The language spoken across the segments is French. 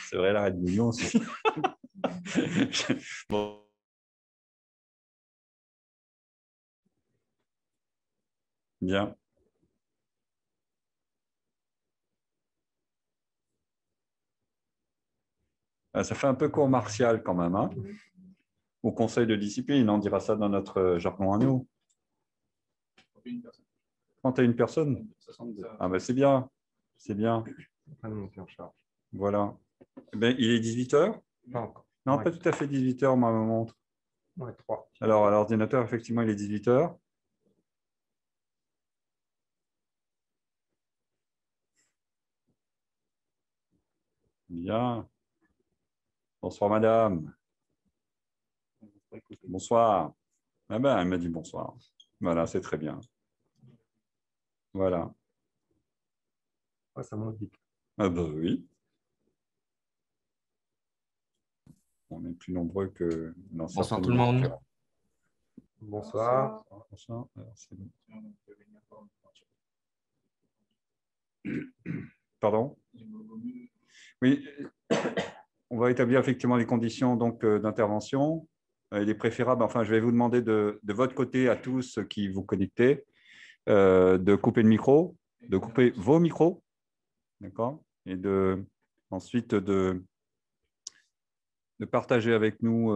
C'est vrai, l'arrêt de bouillon. Bon. Bien. Ça fait un peu cours martial quand même, hein, au conseil de discipline. On dira ça dans notre jargon à nous. 31 personnes. Ah ben c'est bien. C'est bien. Voilà. Eh bien, il est 18 heures? Pas encore. Non, pas tout à fait 18 heures, moi, ma montre. Ouais, 3. Alors, à l'ordinateur, effectivement, il est 18 heures. Bien. Bonsoir, madame. Bonsoir. Ah ben, elle m'a dit bonsoir. Voilà, c'est très bien. Voilà. Ouais, ça monte vite. Ah ben oui. On est plus nombreux que dans Bonsoir certaines tout le monde. conférences. Bonsoir. Bonsoir. Alors, c'est bon. Pardon? Oui, on va établir effectivement les conditions d'intervention. Il est préférable, enfin, je vais vous demander de votre côté à tous qui vous connectez, de couper le micro, de couper vos micros, d'accord? Et ensuite de partager avec nous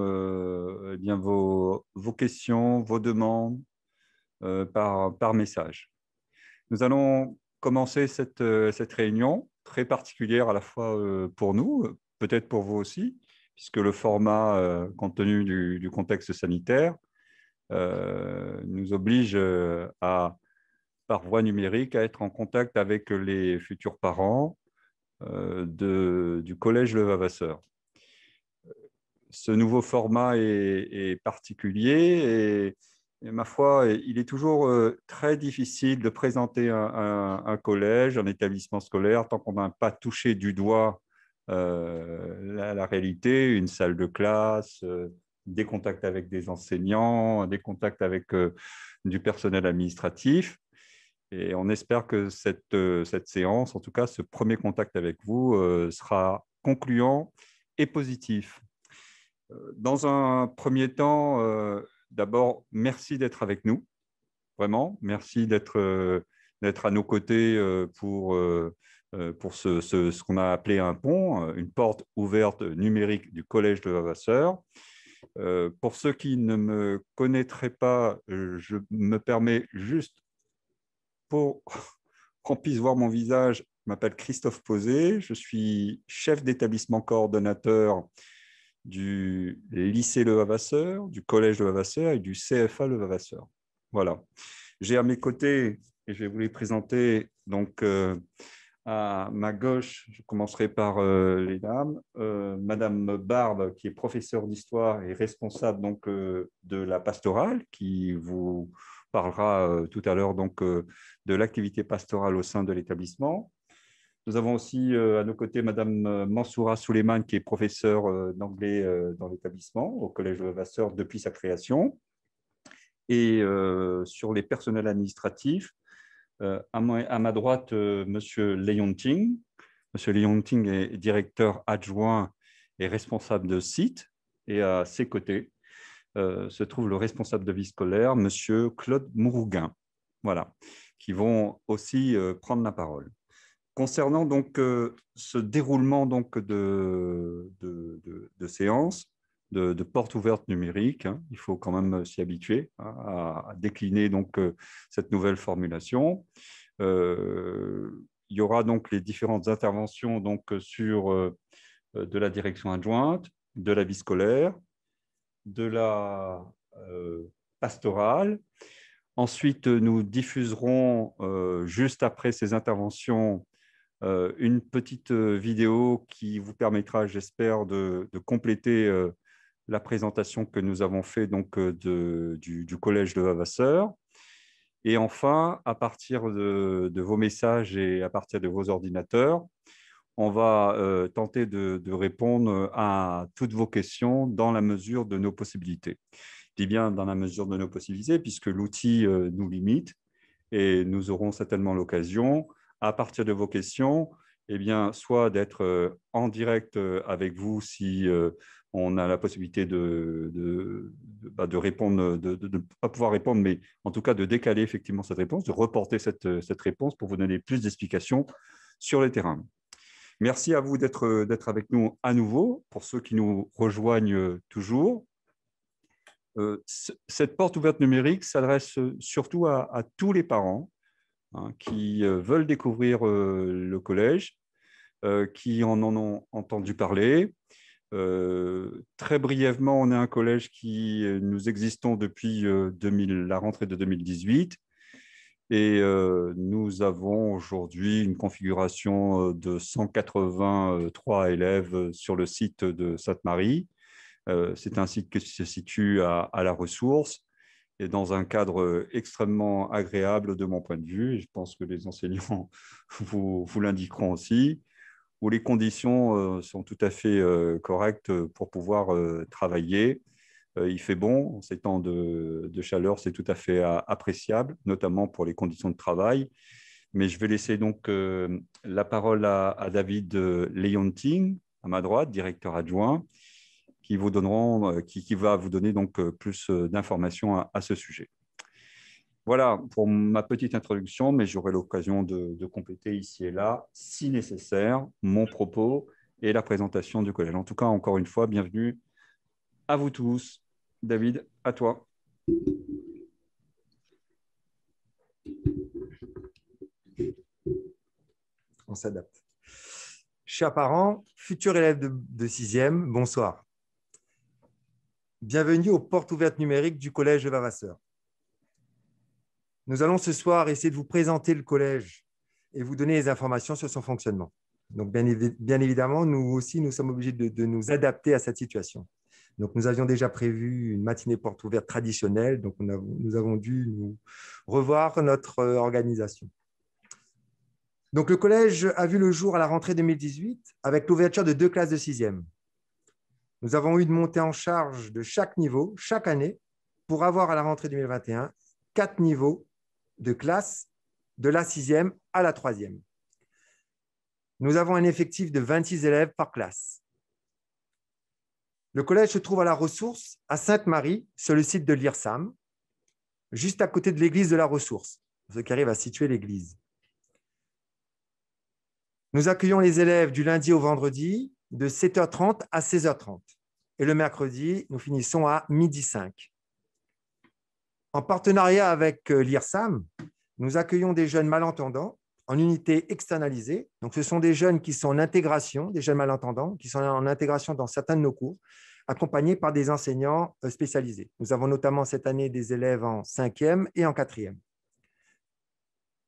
eh bien vos questions, vos demandes par message. Nous allons commencer cette réunion très particulière à la fois pour nous, peut-être pour vous aussi, puisque le format, compte tenu du contexte sanitaire, nous oblige par voie numérique à être en contact avec les futurs parents du collège Levavasseur. Ce nouveau format est particulier et ma foi, il est toujours très difficile de présenter un collège, un établissement scolaire, tant qu'on n'a pas touché du doigt la réalité, une salle de classe, des contacts avec des enseignants, des contacts avec du personnel administratif. Et on espère que cette séance, en tout cas ce premier contact avec vous, sera concluant et positif. Dans un premier temps, d'abord, merci d'être avec nous. Vraiment, merci d'être à nos côtés pour ce qu'on a appelé un pont, une porte ouverte numérique du Collège de Vavasseur. Pour ceux qui ne me connaîtraient pas, je me permets juste, pour qu'on puisse voir mon visage, je m'appelle Christophe Posé, je suis chef d'établissement coordonnateur du lycée Le Vavasseur, du collège Le Vavasseur et du CFA Le Vavasseur. Voilà. J'ai à mes côtés, et je vais vous les présenter, donc à ma gauche, je commencerai par les dames, Madame Barbe, qui est professeure d'histoire et responsable donc, de la pastorale, qui vous parlera tout à l'heure donc, de l'activité pastorale au sein de l'établissement. Nous avons aussi à nos côtés Madame Mansoura Souleymane, qui est professeure d'anglais dans l'établissement, au Collège de Vasseur depuis sa création. Et sur les personnels administratifs, à ma droite, Monsieur Leon Ting. Monsieur Leon Ting est directeur adjoint et responsable de site. Et à ses côtés se trouve le responsable de vie scolaire, Monsieur Claude Mourouguin. Voilà, qui vont aussi prendre la parole. Concernant donc ce déroulement donc, de séance, de porte ouverte numérique, hein, il faut quand même s'y habituer à décliner donc, cette nouvelle formulation. Il y aura donc les différentes interventions donc, sur de la direction adjointe, de la vie scolaire, de la pastorale. Ensuite, nous diffuserons juste après ces interventions une petite vidéo qui vous permettra, j'espère, de compléter la présentation que nous avons faite donc, du collège de Vavasseur. Et enfin, à partir de vos messages et à partir de vos ordinateurs, on va tenter de répondre à toutes vos questions dans la mesure de nos possibilités. Je dis bien dans la mesure de nos possibilités, puisque l'outil nous limite et nous aurons certainement l'occasion, à partir de vos questions, eh bien, soit d'être en direct avec vous si on a la possibilité de répondre, de ne pas pouvoir répondre, mais en tout cas de décaler effectivement cette réponse, de reporter cette réponse pour vous donner plus d'explications sur le terrain. Merci à vous d'être avec nous à nouveau, pour ceux qui nous rejoignent toujours. Cette porte ouverte numérique s'adresse surtout à tous les parents qui veulent découvrir le collège, qui en ont entendu parler. Très brièvement, on est un collège qui nous existons depuis la rentrée de 2018 et nous avons aujourd'hui une configuration de 183 élèves sur le site de Sainte-Marie. C'est un site qui se situe à la ressource et dans un cadre extrêmement agréable de mon point de vue. Et je pense que les enseignants vous l'indiqueront aussi, où les conditions sont tout à fait correctes pour pouvoir travailler. Il fait bon, en ces temps de chaleur, c'est tout à fait appréciable, notamment pour les conditions de travail. Mais je vais laisser donc la parole à David Leonting, à ma droite, directeur adjoint, qui va vous donner donc plus d'informations à ce sujet. Voilà pour ma petite introduction, mais j'aurai l'occasion de compléter ici et là, si nécessaire, mon propos et la présentation du collège. En tout cas, encore une fois, bienvenue à vous tous. David, à toi. On s'adapte. Chers parents, futurs élèves de 6e, bonsoir. Bienvenue aux portes ouvertes numériques du collège de Vavasseur. Nous allons ce soir essayer de vous présenter le collège et vous donner les informations sur son fonctionnement. Donc, bien évidemment, nous aussi, nous sommes obligés de nous adapter à cette situation. Donc, nous avions déjà prévu une matinée porte ouverte traditionnelle, donc nous avons dû nous revoir notre organisation. Donc, le collège a vu le jour à la rentrée 2018 avec l'ouverture de 2 classes de 6e. Nous avons eu une montée en charge de chaque niveau, chaque année, pour avoir à la rentrée 2021 4 niveaux de classe de la 6e à la 3e. Nous avons un effectif de 26 élèves par classe. Le collège se trouve à la Ressource, à Sainte-Marie, sur le site de l'IRSAM, juste à côté de l'église de la Ressource, pour ceux qui arrivent à situer l'église. Nous accueillons les élèves du lundi au vendredi de 7h30 à 16h30. Et le mercredi, nous finissons à 12h05. En partenariat avec l'IRSAM, nous accueillons des jeunes malentendants en unité externalisée. Donc, ce sont des jeunes qui sont en intégration, des jeunes malentendants, qui sont en intégration dans certains de nos cours, accompagnés par des enseignants spécialisés. Nous avons notamment cette année des élèves en 5e et en 4e.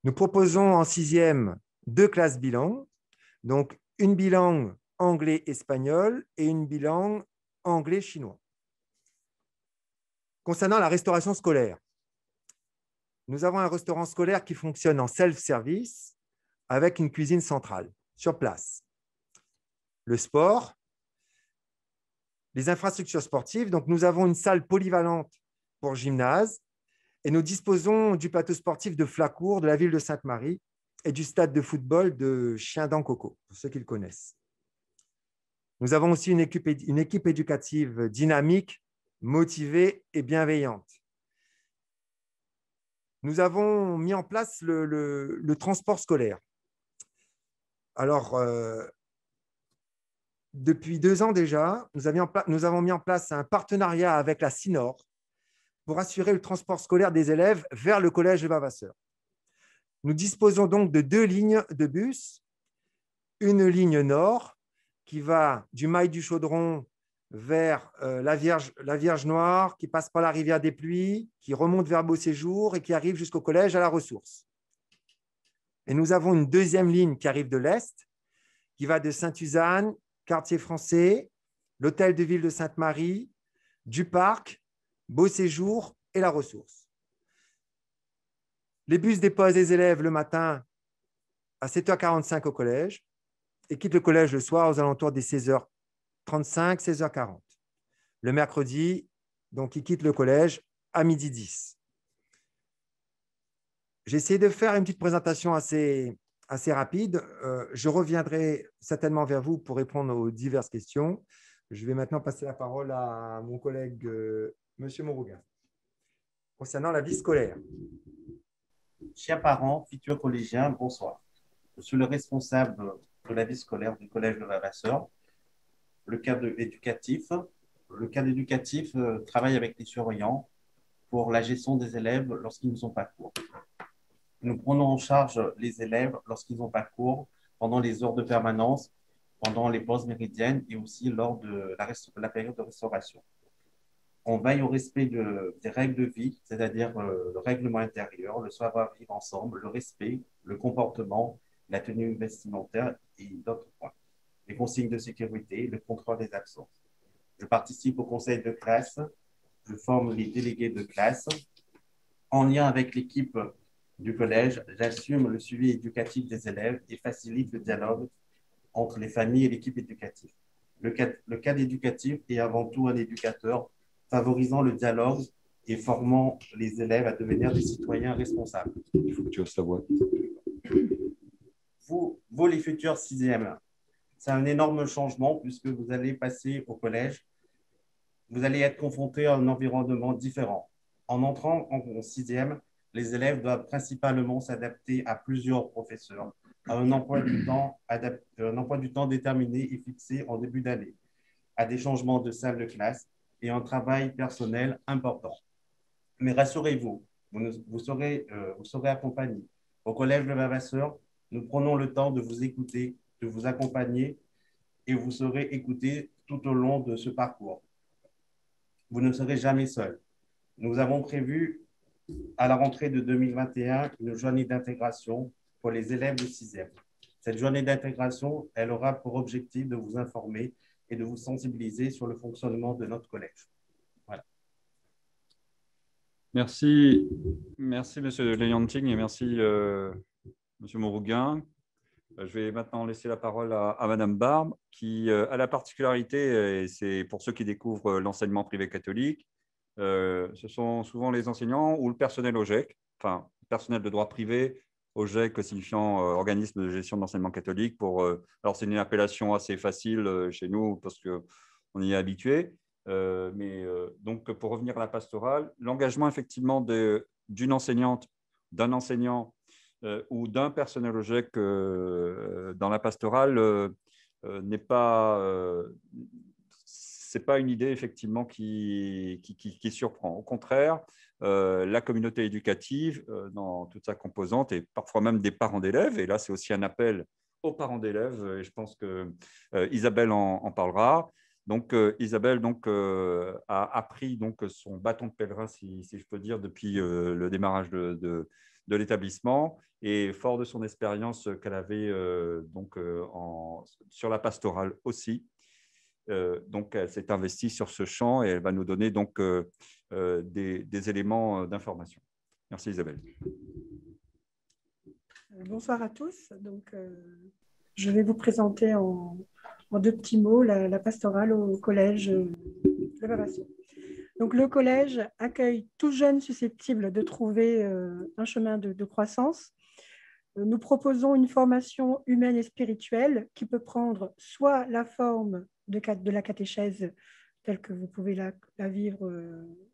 Nous proposons en 6e 2 classes bilangues, donc une bilangue anglais-espagnol et une bilangue anglais-chinois. Concernant la restauration scolaire, nous avons un restaurant scolaire qui fonctionne en self-service avec une cuisine centrale sur place. Le sport, les infrastructures sportives. Donc, nous avons une salle polyvalente pour gymnase et nous disposons du plateau sportif de Flacourt, de la ville de Sainte-Marie et du stade de football de Chien-d'en-Coco, pour ceux qui le connaissent. Nous avons aussi une équipe éducative dynamique, motivée et bienveillante. Nous avons mis en place le transport scolaire. Alors, depuis 2 ans déjà, nous avons mis en place un partenariat avec la CINOR pour assurer le transport scolaire des élèves vers le collège de Vavasseur. Nous disposons donc de 2 lignes de bus, une ligne nord qui va du Mail du Chaudron vers la Vierge Noire, qui passe par la rivière des Pluies, qui remonte vers Beauséjour et qui arrive jusqu'au collège à la Ressource. Et nous avons une 2e ligne qui arrive de l'Est, qui va de Sainte-Suzanne, Quartier Français, l'Hôtel de Ville de Sainte-Marie, du Parc, Beauséjour et la Ressource. Les bus déposent les élèves le matin à 7h45 au collège et quittent le collège le soir aux alentours des 16h35, 16h40. Le mercredi, donc, ils quittent le collège à 12h10. J'ai essayé de faire une petite présentation assez assez rapide. Je reviendrai certainement vers vous pour répondre aux diverses questions. Je vais maintenant passer la parole à mon collègue, M. Morouga, concernant la vie scolaire. Chers parents, futurs collégiens, bonsoir. Je suis le responsable de la vie scolaire du collège de Vavasseur. Le cadre éducatif travaille avec les surveillants pour la gestion des élèves lorsqu'ils ne sont pas cours. Nous prenons en charge les élèves lorsqu'ils n'ont pas cours, pendant les heures de permanence, pendant les pauses méridiennes et aussi lors de la période de restauration. On veille au respect des règles de vie, c'est-à-dire le règlement intérieur, le savoir-vivre ensemble, le respect, le comportement, la tenue vestimentaire et d'autres points. Les consignes de sécurité, le contrôle des absences. Je participe au conseil de classe, je forme les délégués de classe. En lien avec l'équipe du collège, j'assume le suivi éducatif des élèves et facilite le dialogue entre les familles et l'équipe éducative. Le cadre éducatif est avant tout un éducateur favorisant le dialogue et formant les élèves à devenir des citoyens responsables. Il faut que tu osses la voix. Vous, les futurs sixièmes, c'est un énorme changement puisque vous allez passer au collège. Vous allez être confrontés à un environnement différent. En entrant en sixième, les élèves doivent principalement s'adapter à plusieurs professeurs, à un emploi du temps déterminé et fixé en début d'année, à des changements de salle de classe et un travail personnel important. Mais rassurez-vous, vous serez accompagné. Au collège de Vavasseur, nous prenons le temps de vous écouter, de vous accompagner et vous serez écoutés tout au long de ce parcours. Vous ne serez jamais seul. Nous avons prévu à la rentrée de 2021 une journée d'intégration pour les élèves de 6e. Cette journée d'intégration, elle aura pour objectif de vous informer et de vous sensibiliser sur le fonctionnement de notre collège. Voilà. Merci, Monsieur Leyanting, et merci, Monsieur Mourouguin. Je vais maintenant laisser la parole à Madame Barbe, qui a la particularité, et c'est pour ceux qui découvrent l'enseignement privé catholique, ce sont souvent les enseignants ou le personnel OGEC, enfin, personnel de droit privé, OGEC signifiant organisme de gestion de l'enseignement catholique. Alors, c'est une appellation assez facile chez nous parce qu'on y est habitué. Donc, pour revenir à la pastorale, l'engagement effectivement d'une enseignante, d'un enseignant ou d'un personnel OGEC dans la pastorale n'est pas... ce n'est pas une idée effectivement qui surprend. Au contraire, la communauté éducative, dans toute sa composante, et parfois même des parents d'élèves, et là c'est aussi un appel aux parents d'élèves, et je pense que Isabelle en parlera. Donc Isabelle a appris son bâton de pèlerin, si je peux dire, depuis le démarrage de l'établissement, et fort de son expérience qu'elle avait sur la pastorale aussi. Donc, elle s'est investie sur ce champ et elle va nous donner des éléments d'information. Merci Isabelle. Bonsoir à tous. Je vais vous présenter en deux petits mots la pastorale au collège de Vavasseur. Donc, le collège accueille tout jeune susceptible de trouver un chemin de croissance. Nous proposons une formation humaine et spirituelle qui peut prendre soit la forme de la catéchèse telle que vous pouvez la vivre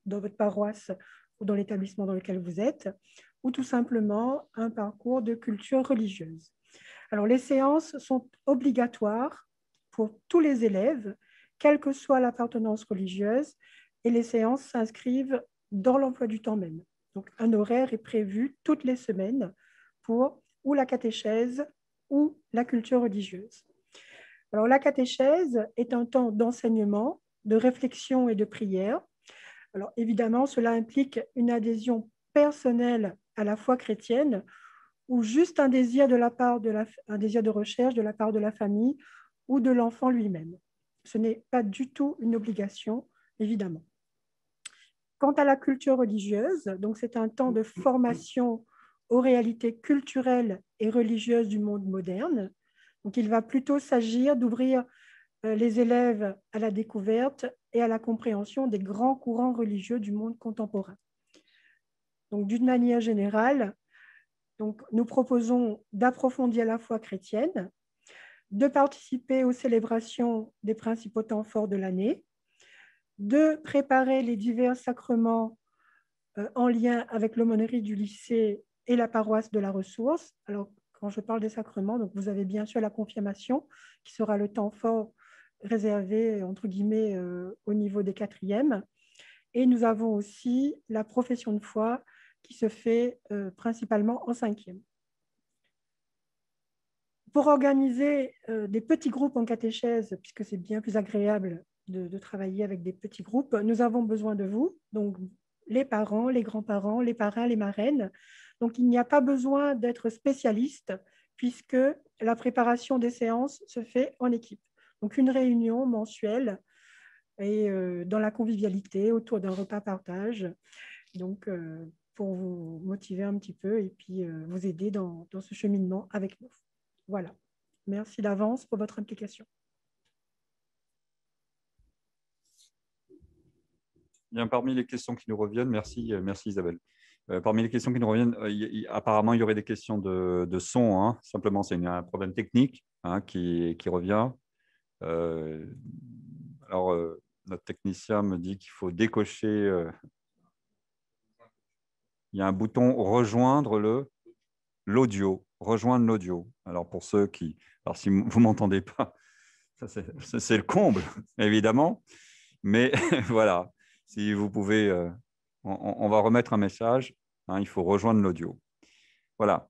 dans votre paroisse ou dans l'établissement dans lequel vous êtes, ou tout simplement un parcours de culture religieuse. Alors, les séances sont obligatoires pour tous les élèves, quelle que soit l'appartenance religieuse, et les séances s'inscrivent dans l'emploi du temps même. Donc, un horaire est prévu toutes les semaines pour ou la catéchèse ou la culture religieuse. Alors, la catéchèse est un temps d'enseignement, de réflexion et de prière. Alors, évidemment, cela implique une adhésion personnelle à la foi chrétienne ou juste un désir un désir de recherche de la part de la famille ou de l'enfant lui-même. Ce n'est pas du tout une obligation, évidemment. Quant à la culture religieuse, donc c'est un temps de formation aux réalités culturelles et religieuses du monde moderne. Donc, il va plutôt s'agir d'ouvrir les élèves à la découverte et à la compréhension des grands courants religieux du monde contemporain. Donc, d'une manière générale, Donc, nous proposons d'approfondir la foi chrétienne, de participer aux célébrations des principaux temps forts de l'année, de préparer les divers sacrements en lien avec l'aumônerie du lycée et la paroisse de la ressource. Alors, quand je parle des sacrements, donc vous avez bien sûr la confirmation, qui sera le temps fort réservé, entre guillemets, au niveau des quatrièmes. Et nous avons aussi la profession de foi qui se fait principalement en cinquième. Pour organiser des petits groupes en catéchèse, puisque c'est bien plus agréable de travailler avec des petits groupes, nous avons besoin de vous, donc les parents, les grands-parents, les parrains, les marraines. Donc, il n'y a pas besoin d'être spécialiste puisque la préparation des séances se fait en équipe. Donc, une réunion mensuelle et dans la convivialité autour d'un repas partage. Donc, pour vous motiver un petit peu et puis vous aider dans ce cheminement avec nous. Voilà. Merci d'avance pour votre implication. Bien, parmi les questions qui nous reviennent, merci Isabelle. Parmi les questions qui nous reviennent, apparemment, il y aurait des questions de son. Hein. Simplement, c'est un problème technique qui revient. Alors, notre technicien me dit qu'il faut décocher. Il y a un bouton « Rejoindre l'audio ». Rejoindre l'audio. Alors, pour ceux qui… Alors, si vous ne m'entendez pas, c'est le comble, évidemment. Mais voilà, si vous pouvez… on va remettre un message. Il faut rejoindre l'audio. Voilà.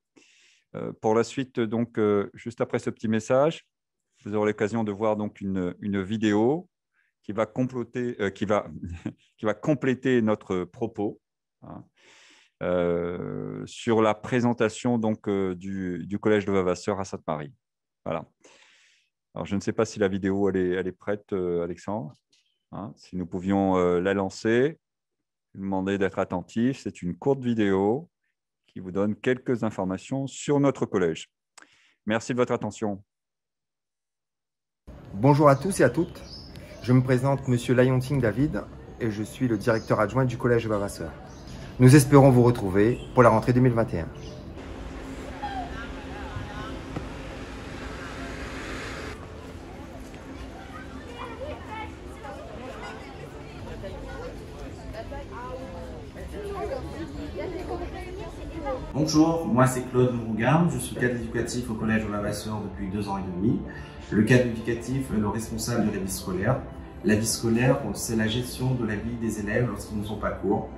Pour la suite, donc, juste après ce petit message, vous aurez l'occasion de voir donc une vidéo qui va compléter notre propos sur la présentation donc, du Collège de Vavasseur à Sainte-Marie. Voilà. Alors, je ne sais pas si la vidéo elle est prête, Alexandre. Si nous pouvions la lancer, je vous demandais d'être attentif. C'est une courte vidéo qui vous donne quelques informations sur notre collège. Merci de votre attention. Bonjour à tous et à toutes. Je me présente Monsieur Layonting David et je suis le directeur adjoint du Collège de Vavasseur. Nous espérons vous retrouver pour la rentrée 2021. Bonjour, moi c'est Claude Mourougarde, je suis cadre éducatif au Collège de Vavasseur depuis 2 ans et demi. Le cadre éducatif est le responsable de la vie scolaire. La vie scolaire, c'est la gestion de la vie des élèves lorsqu'ils ne sont pas cours.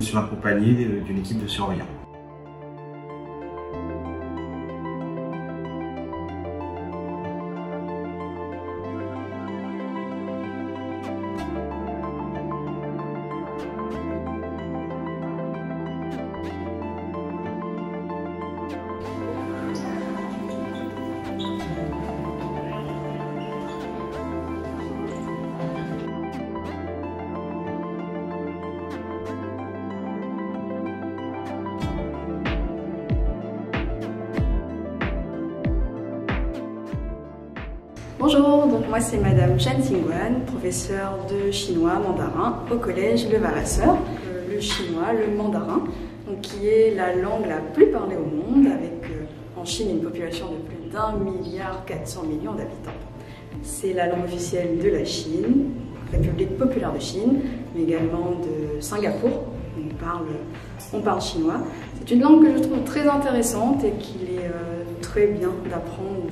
Je suis accompagné d'une équipe de surveillants. Bonjour, donc moi c'est Madame Chen Xingguan, professeure de chinois mandarin au Collège Le Vavasseur. Le chinois, le mandarin, donc, qui est la langue la plus parlée au monde, avec en Chine une population de plus d'1,4 milliard d'habitants. C'est la langue officielle de la Chine, République populaire de Chine, mais également de Singapour. On parle chinois. C'est une langue que je trouve très intéressante et qu'il est très bien d'apprendre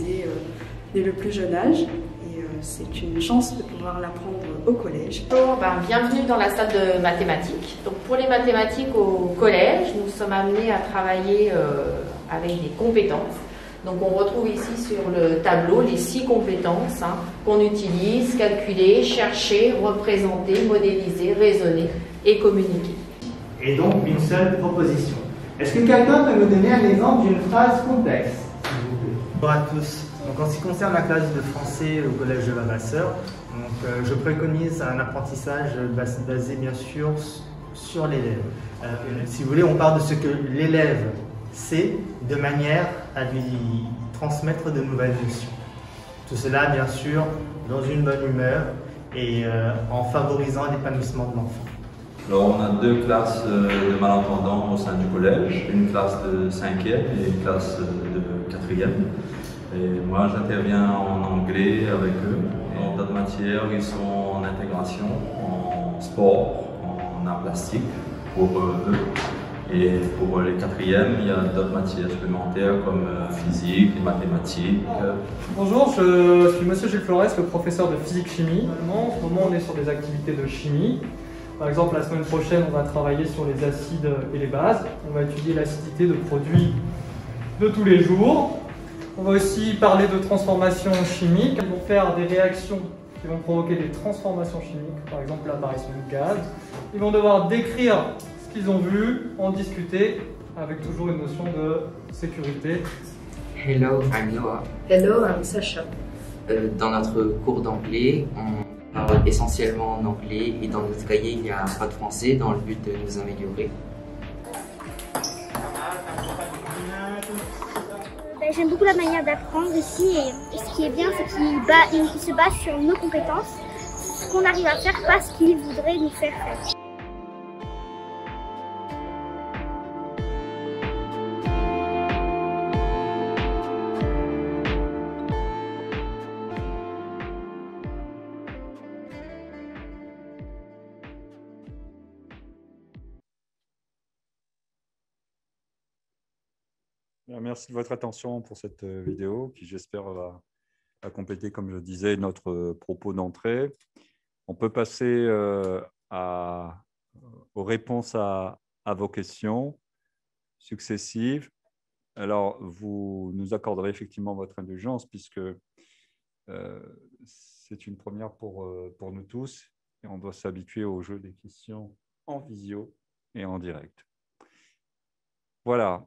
dès le plus jeune âge. Et c'est une chance de pouvoir l'apprendre au collège. Bonjour, bienvenue dans la salle de mathématiques. Donc pour les mathématiques au collège, nous sommes amenés à travailler avec des compétences. Donc on retrouve ici sur le tableau les 6 compétences qu'on utilise: calculer, chercher, représenter, modéliser, raisonner et communiquer. Et donc une seule proposition. Est-ce que quelqu'un peut me donner un exemple d'une phrase complexe, s'il vous plaît? Bonjour à tous. Donc, en ce qui concerne la classe de français au Collège de Vavasseur, je préconise un apprentissage basé bien sûr sur l'élève. Si vous voulez, on part de ce que l'élève sait de manière à lui transmettre de nouvelles notions. Tout cela bien sûr dans une bonne humeur et en favorisant l'épanouissement de l'enfant. Alors, on a deux classes de malentendants au sein du collège, une classe de 5e et une classe de 4e. Et moi, j'interviens en anglais avec eux. Dans d'autres matières, ils sont en intégration, en sport, en art plastique pour eux. Et pour les 4e, il y a d'autres matières supplémentaires comme physique, les mathématiques. Bonjour, je suis Monsieur Gilles Flores, le professeur de physique-chimie. En ce moment, on est sur des activités de chimie. Par exemple, la semaine prochaine, on va travailler sur les acides et les bases. On va étudier l'acidité de produits de tous les jours. On va aussi parler de transformations chimiques. Ils vont faire des réactions qui vont provoquer des transformations chimiques, par exemple l'apparition de gaz. Ils vont devoir décrire ce qu'ils ont vu, en discuter, avec toujours une notion de sécurité. Hello, I'm Noah. Hello, I'm Sacha. Dans notre cours d'anglais, on parle essentiellement en anglais et dans notre cahier, il n'y a pas de français dans le but de nous améliorer. J'aime beaucoup la manière d'apprendre ici et ce qui est bien, c'est qu'il se base sur nos compétences, ce qu'on arrive à faire, pas ce qu'il voudrait nous faire faire. Merci de votre attention pour cette vidéo qui, j'espère, va compléter, comme je disais, notre propos d'entrée. On peut passer aux réponses à vos questions successives. Alors, vous nous accorderez effectivement votre indulgence puisque c'est une première pour nous tous et on doit s'habituer au jeu des questions en visio et en direct. Voilà.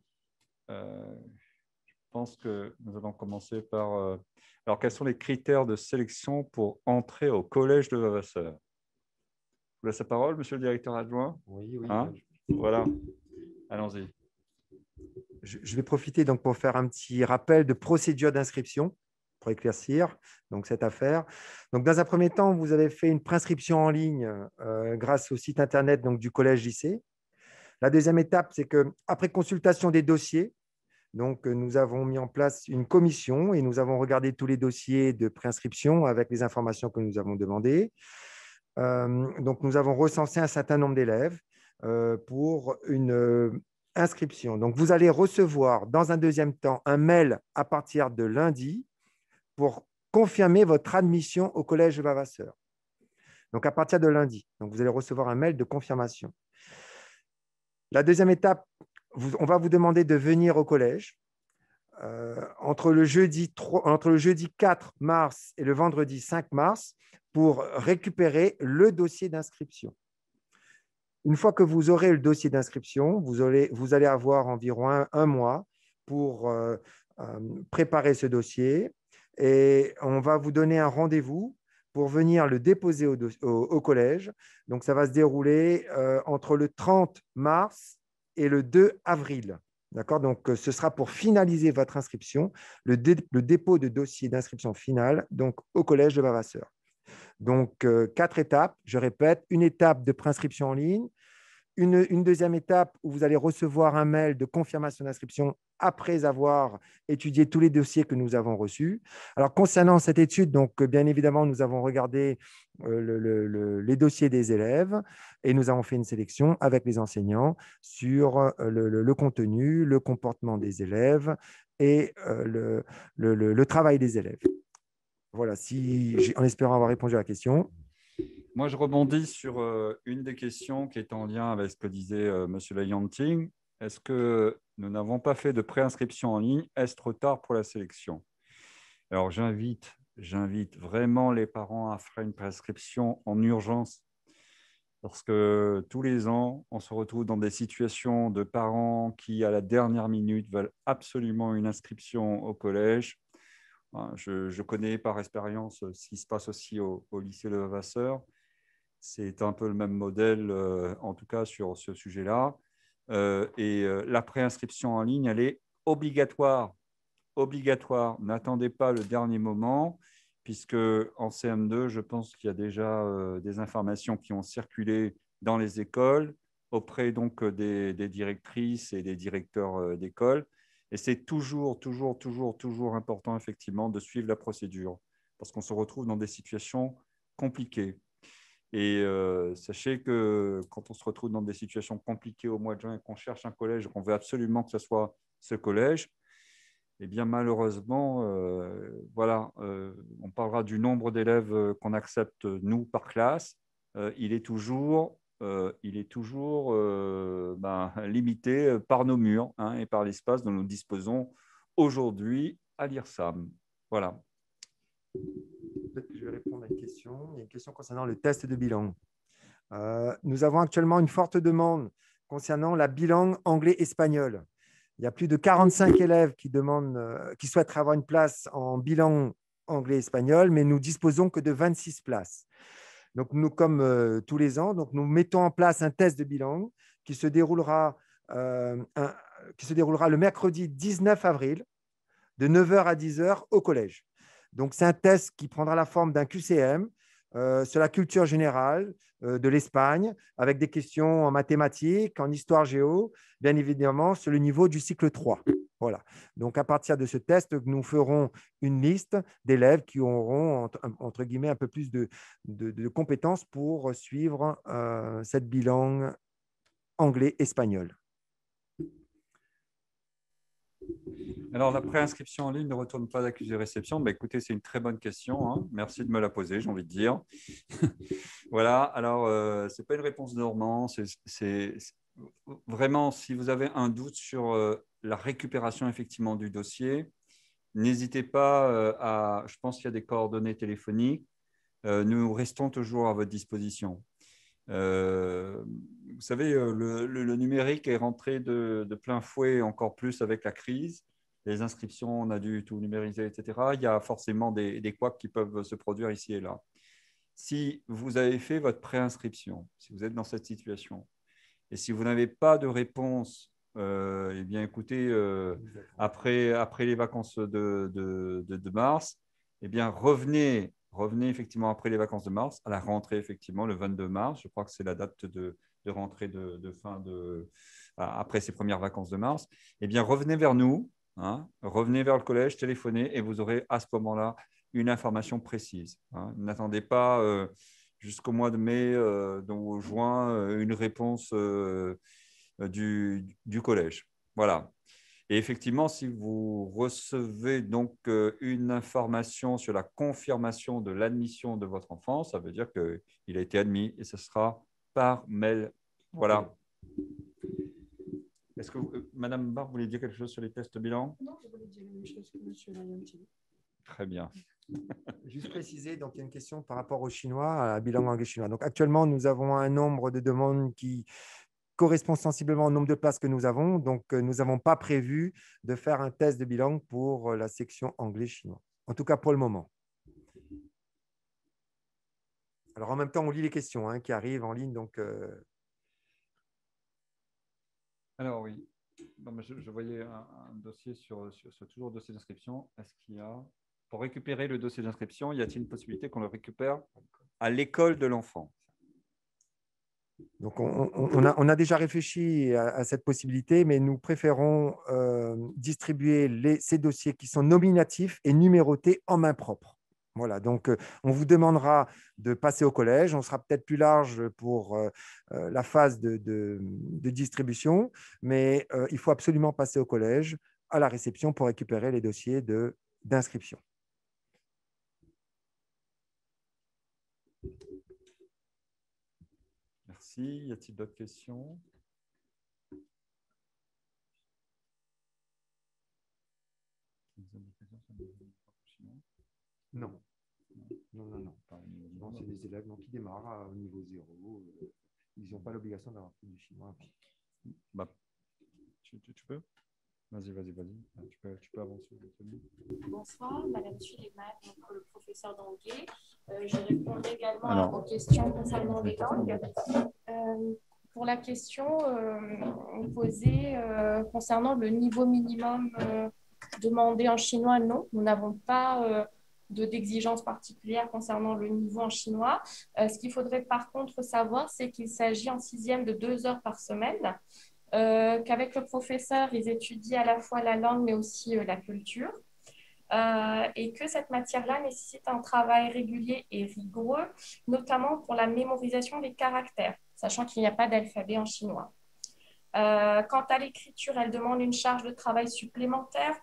Je pense que nous allons commencer par… alors, quels sont les critères de sélection pour entrer au collège de Vavasseur? Vous laissez la parole, monsieur le directeur adjoint? Oui, oui. Hein? Voilà, allons-y. Je vais profiter donc pour faire un petit rappel de procédure d'inscription pour éclaircir donc, cette affaire. Donc, dans un premier temps, vous avez fait une préinscription en ligne grâce au site internet donc, du collège JC. La deuxième étape, c'est qu'après consultation des dossiers, donc, nous avons mis en place une commission et nous avons regardé tous les dossiers de préinscription avec les informations que nous avons demandées. Donc, nous avons recensé un certain nombre d'élèves pour une inscription. Donc, vous allez recevoir dans un deuxième temps un mail à partir de lundi pour confirmer votre admission au collège de Vavasseur. Donc, à partir de lundi. Donc, vous allez recevoir un mail de confirmation. La deuxième étape, on va vous demander de venir au collège entre le jeudi 4 mars et le vendredi 5 mars pour récupérer le dossier d'inscription. Une fois que vous aurez le dossier d'inscription, vous allez avoir environ un mois pour préparer ce dossier et on va vous donner un rendez-vous pour venir le déposer au collège. Donc, ça va se dérouler entre le 30 mars et le 2 avril. D'accord? Donc, ce sera pour finaliser votre inscription, le dépôt de dossier d'inscription finale donc, au collège de Vavasseur. Donc, 4 étapes. Je répète, une étape de préinscription en ligne, une deuxième étape où vous allez recevoir un mail de confirmation d'inscription après avoir étudié tous les dossiers que nous avons reçus. Alors, concernant cette étude, donc, bien évidemment, nous avons regardé les dossiers des élèves et nous avons fait une sélection avec les enseignants sur le contenu, le comportement des élèves et le travail des élèves. Voilà, en espérant avoir répondu à la question. Moi, je rebondis sur une des questions qui est en lien avec ce que disait M. Layanting. Est-ce que nous n'avons pas fait de préinscription en ligne? Est-ce trop tard pour la sélection? Alors, j'invite vraiment les parents à faire une préinscription en urgence parce que tous les ans, on se retrouve dans des situations de parents qui, à la dernière minute, veulent absolument une inscription au collège. Je connais par expérience ce qui se passe aussi au lycée Le Vavasseur. C'est un peu le même modèle, en tout cas sur ce sujet-là. La préinscription en ligne, elle est obligatoire. Obligatoire. N'attendez pas le dernier moment, puisque en CM2, je pense qu'il y a déjà des informations qui ont circulé dans les écoles, auprès donc des directrices et des directeurs d'école. Et c'est toujours important, effectivement, de suivre la procédure parce qu'on se retrouve dans des situations compliquées. Et sachez que quand on se retrouve dans des situations compliquées au mois de juin et qu'on cherche un collège, qu'on veut absolument que ce soit ce collège, eh bien malheureusement, voilà, on parlera du nombre d'élèves qu'on accepte, nous, par classe. Il est toujours limité par nos murs et par l'espace dont nous disposons aujourd'hui à l'IRSAM. Voilà. Peut-être que je vais répondre à une question. Il y a une question concernant le test de bilan. Nous avons actuellement une forte demande concernant la bilan anglais-espagnol. Il y a plus de 45 élèves qui souhaiteraient avoir une place en bilan anglais-espagnol, mais nous disposons que de 26 places. Donc, nous, comme tous les ans, donc, nous mettons en place un test de bilan qui se déroulera le mercredi 19 avril de 9h à 10h au collège. Donc, c'est un test qui prendra la forme d'un QCM sur la culture générale de l'Espagne, avec des questions en mathématiques, en histoire géo, bien évidemment sur le niveau du cycle 3. Voilà. Donc, à partir de ce test, nous ferons une liste d'élèves qui auront, entre guillemets, un peu plus de compétences pour suivre cette bilan anglais-espagnol. Alors, la préinscription en ligne ne retourne pas d'accusé de réception. Bah, écoutez, c'est une très bonne question, hein. Merci de me la poser, j'ai envie de dire. Voilà, alors, ce n'est pas une réponse normande. C'est vraiment, si vous avez un doute sur la récupération effectivement du dossier, n'hésitez pas je pense qu'il y a des coordonnées téléphoniques. Nous restons toujours à votre disposition. Vous savez, le numérique est rentré de plein fouet, encore plus avec la crise. Les inscriptions, on a dû tout numériser, etc. Il y a forcément des couacs qui peuvent se produire ici et là. Si vous avez fait votre préinscription, si vous êtes dans cette situation, et si vous n'avez pas de réponse, eh bien, écoutez, après les vacances de mars, eh bien, revenez effectivement après les vacances de mars, à la rentrée, effectivement, le 22 mars. Je crois que c'est la date de rentrée après ces premières vacances de mars. Eh bien, revenez vers nous, hein, revenez vers le collège, téléphonez et vous aurez à ce moment-là une information précise. Hein. N'attendez pas jusqu'au mois de mai, donc juin, une réponse du collège. Voilà. Et effectivement, si vous recevez donc une information sur la confirmation de l'admission de votre enfant, ça veut dire qu'il a été admis et ce sera par mail. Voilà. Est-ce que Madame Barre voulait dire quelque chose sur les tests bilan? Non, je voulais dire la même chose que M. Layanti. Très bien. Juste préciser, donc il y a une question par rapport au chinois, à bilan anglais-chinois. Donc actuellement, nous avons un nombre de demandes qui correspond sensiblement au nombre de places que nous avons. Donc, nous n'avons pas prévu de faire un test de bilan pour la section anglais-chinois. En tout cas, pour le moment. Alors, en même temps, on lit les questions qui arrivent en ligne. Donc, Alors, oui. Non, mais je voyais un dossier sur toujours le dossier d'inscription. Est-ce qu'il y a… Pour récupérer le dossier d'inscription, y a-t-il une possibilité qu'on le récupère à l'école de l'enfant? Donc, on a déjà réfléchi à cette possibilité, mais nous préférons distribuer ces dossiers qui sont nominatifs et numérotés en main propre. Voilà, donc on vous demandera de passer au collège. On sera peut-être plus large pour la phase de distribution, mais il faut absolument passer au collège à la réception pour récupérer les dossiers d'inscription. Merci. Y a-t-il d'autres questions? Non. Non, c'est des élèves qui démarrent au niveau 0. Ils n'ont pas l'obligation d'avoir fait du chinois. Bah, tu peux? Vas-y. Tu peux avancer. Bonsoir, Madame Suleiman, le professeur d'anglais. Je répondrai également aux questions concernant les langues. Pour la question posée concernant le niveau minimum demandé en chinois, non, nous n'avons pas d'exigences particulières concernant le niveau en chinois. Ce qu'il faudrait par contre savoir, c'est qu'il s'agit en sixième de 2 heures par semaine, qu'avec le professeur, ils étudient à la fois la langue mais aussi la culture. Et que cette matière-là nécessite un travail régulier et rigoureux, notamment pour la mémorisation des caractères, sachant qu'il n'y a pas d'alphabet en chinois. Quant à l'écriture, elle demande une charge de travail supplémentaire,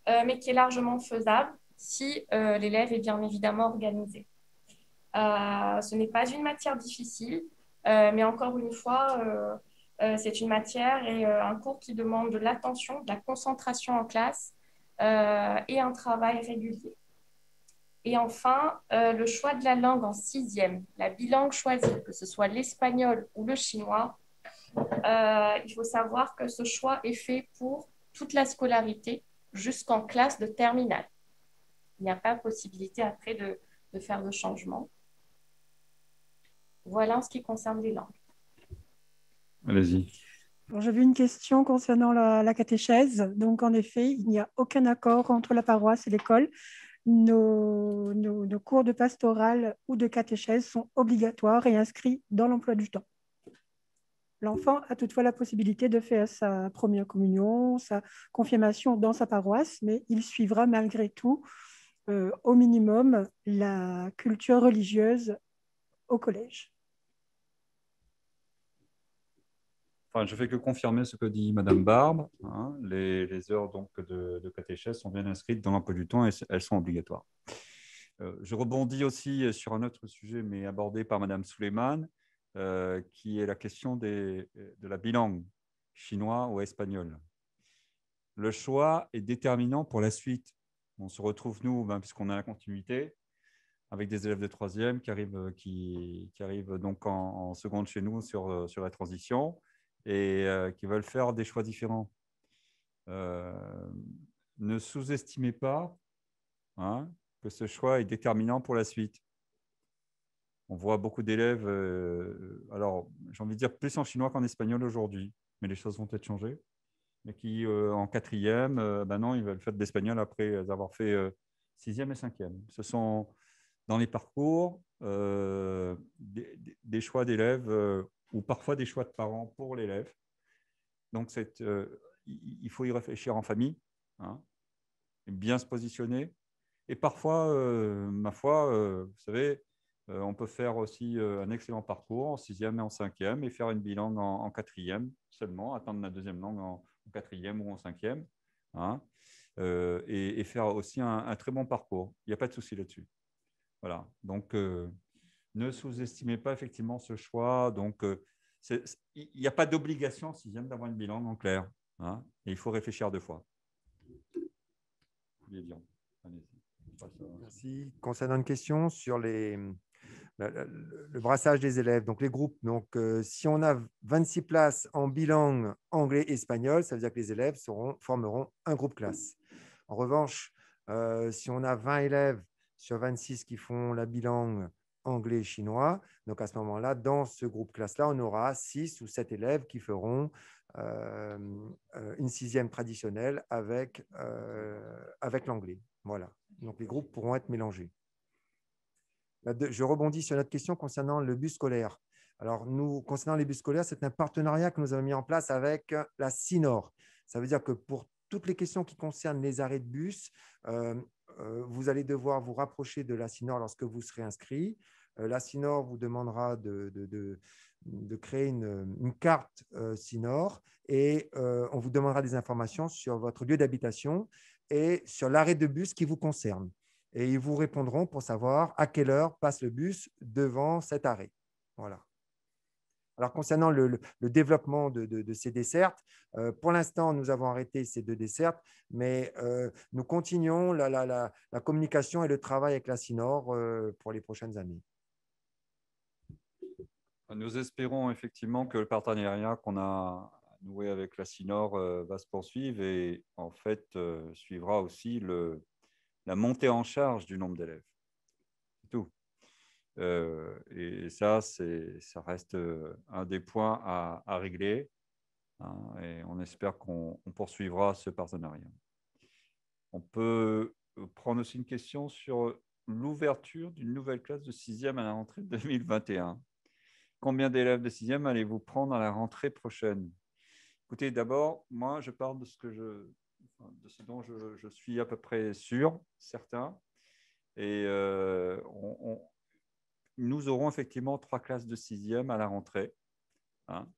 mais qui est largement faisable si l'élève est bien évidemment organisé. Ce n'est pas une matière difficile, mais encore une fois, c'est une matière et un cours qui demande de l'attention, de la concentration en classe et un travail régulier. Et enfin, le choix de la langue en sixième, la bilangue choisie, que ce soit l'espagnol ou le chinois, il faut savoir que ce choix est fait pour toute la scolarité jusqu'en classe de terminale. Il n'y a pas possibilité après de faire de changement. Voilà en ce qui concerne les langues. Allez-y. J'avais une question concernant la catéchèse. Donc, en effet, il n'y a aucun accord entre la paroisse et l'école. Nos cours de pastorale ou de catéchèse sont obligatoires et inscrits dans l'emploi du temps. L'enfant a toutefois la possibilité de faire sa première communion, sa confirmation dans sa paroisse, mais il suivra malgré tout, au minimum, la culture religieuse au collège. Enfin, je ne fais que confirmer ce que dit Madame Barbe. Hein. Les heures donc, de catéchèse sont bien inscrites dans l'emploi du temps et elles sont obligatoires. Je rebondis aussi sur un autre sujet, mais abordé par Madame Suleiman, qui est la question de la bilangue, chinois ou espagnol. Le choix est déterminant pour la suite. On se retrouve, nous, puisqu'on a la continuité, avec des élèves de troisième qui arrivent donc en seconde chez nous sur la transition et qui veulent faire des choix différents. Ne sous-estimez pas que ce choix est déterminant pour la suite. On voit beaucoup d'élèves, alors j'ai envie de dire plus en chinois qu'en espagnol aujourd'hui, mais les choses vont peut-être changer, mais qui en quatrième, non, ils veulent faire de l'espagnol après avoir fait sixième et cinquième. Ce sont dans les parcours des choix d'élèves ou parfois des choix de parents pour l'élève. Donc, il faut y réfléchir en famille, bien se positionner. Et parfois, ma foi, vous savez, on peut faire aussi un excellent parcours en sixième et en cinquième et faire une bilangue en quatrième seulement, attendre la deuxième langue en quatrième ou en cinquième, et faire aussi un très bon parcours. Il n'y a pas de souci là-dessus. Voilà. Donc, ne sous-estimez pas effectivement ce choix. Donc, il n'y a pas d'obligation en sixième d'avoir une bilangue en clair. Et il faut réfléchir 2 fois. Merci. Concernant une question sur le brassage des élèves, donc les groupes. Donc, si on a 26 places en bilangue anglais-espagnol, ça veut dire que les élèves formeront un groupe classe. En revanche, si on a 20 élèves sur 26 qui font la bilangue anglais et chinois, donc à ce moment-là, dans ce groupe classe-là, on aura 6 ou 7 élèves qui feront une sixième traditionnelle avec l'anglais. Voilà. Donc, les groupes pourront être mélangés. Je rebondis sur notre question concernant le bus scolaire. Alors, concernant les bus scolaires, c'est un partenariat que nous avons mis en place avec la CINOR. Ça veut dire que pour toutes les questions qui concernent les arrêts de bus, vous allez devoir vous rapprocher de la CINOR lorsque vous serez inscrit. La CINOR vous demandera de créer une carte CINOR et on vous demandera des informations sur votre lieu d'habitation et sur l'arrêt de bus qui vous concerne. Et ils vous répondront pour savoir à quelle heure passe le bus devant cet arrêt. Voilà. Alors, concernant le développement de ces dessertes, pour l'instant, nous avons arrêté ces 2 dessertes, mais nous continuons la communication et le travail avec la CINOR pour les prochaines années. Nous espérons effectivement que le partenariat qu'on a noué avec la CINOR va se poursuivre et en fait suivra aussi la montée en charge du nombre d'élèves. C'est tout. Et ça reste un des points à régler. Et on espère qu'on poursuivra ce partenariat. On peut prendre aussi une question sur l'ouverture d'une nouvelle classe de 6e à la rentrée 2021. Combien d'élèves de 6e allez-vous prendre à la rentrée prochaine? Écoutez, d'abord, moi, je parle de ce dont je suis à peu près sûr, certain. Et nous aurons effectivement 3 classes de 6e à la rentrée. Hein.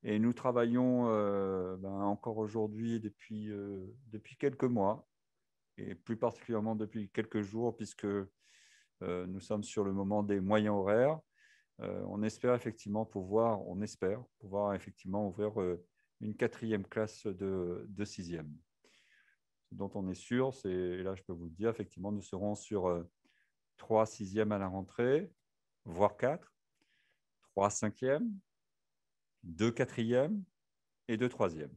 Et nous travaillons encore aujourd'hui depuis quelques mois, et plus particulièrement depuis quelques jours, puisque nous sommes sur le moment des moyens horaires. On espère effectivement pouvoir effectivement ouvrir une 4e classe de 6e. Ce dont on est sûr, et là je peux vous le dire, effectivement, nous serons sur 3 6e à la rentrée, voire 4, 3 5e, 2 4e et 2 3e.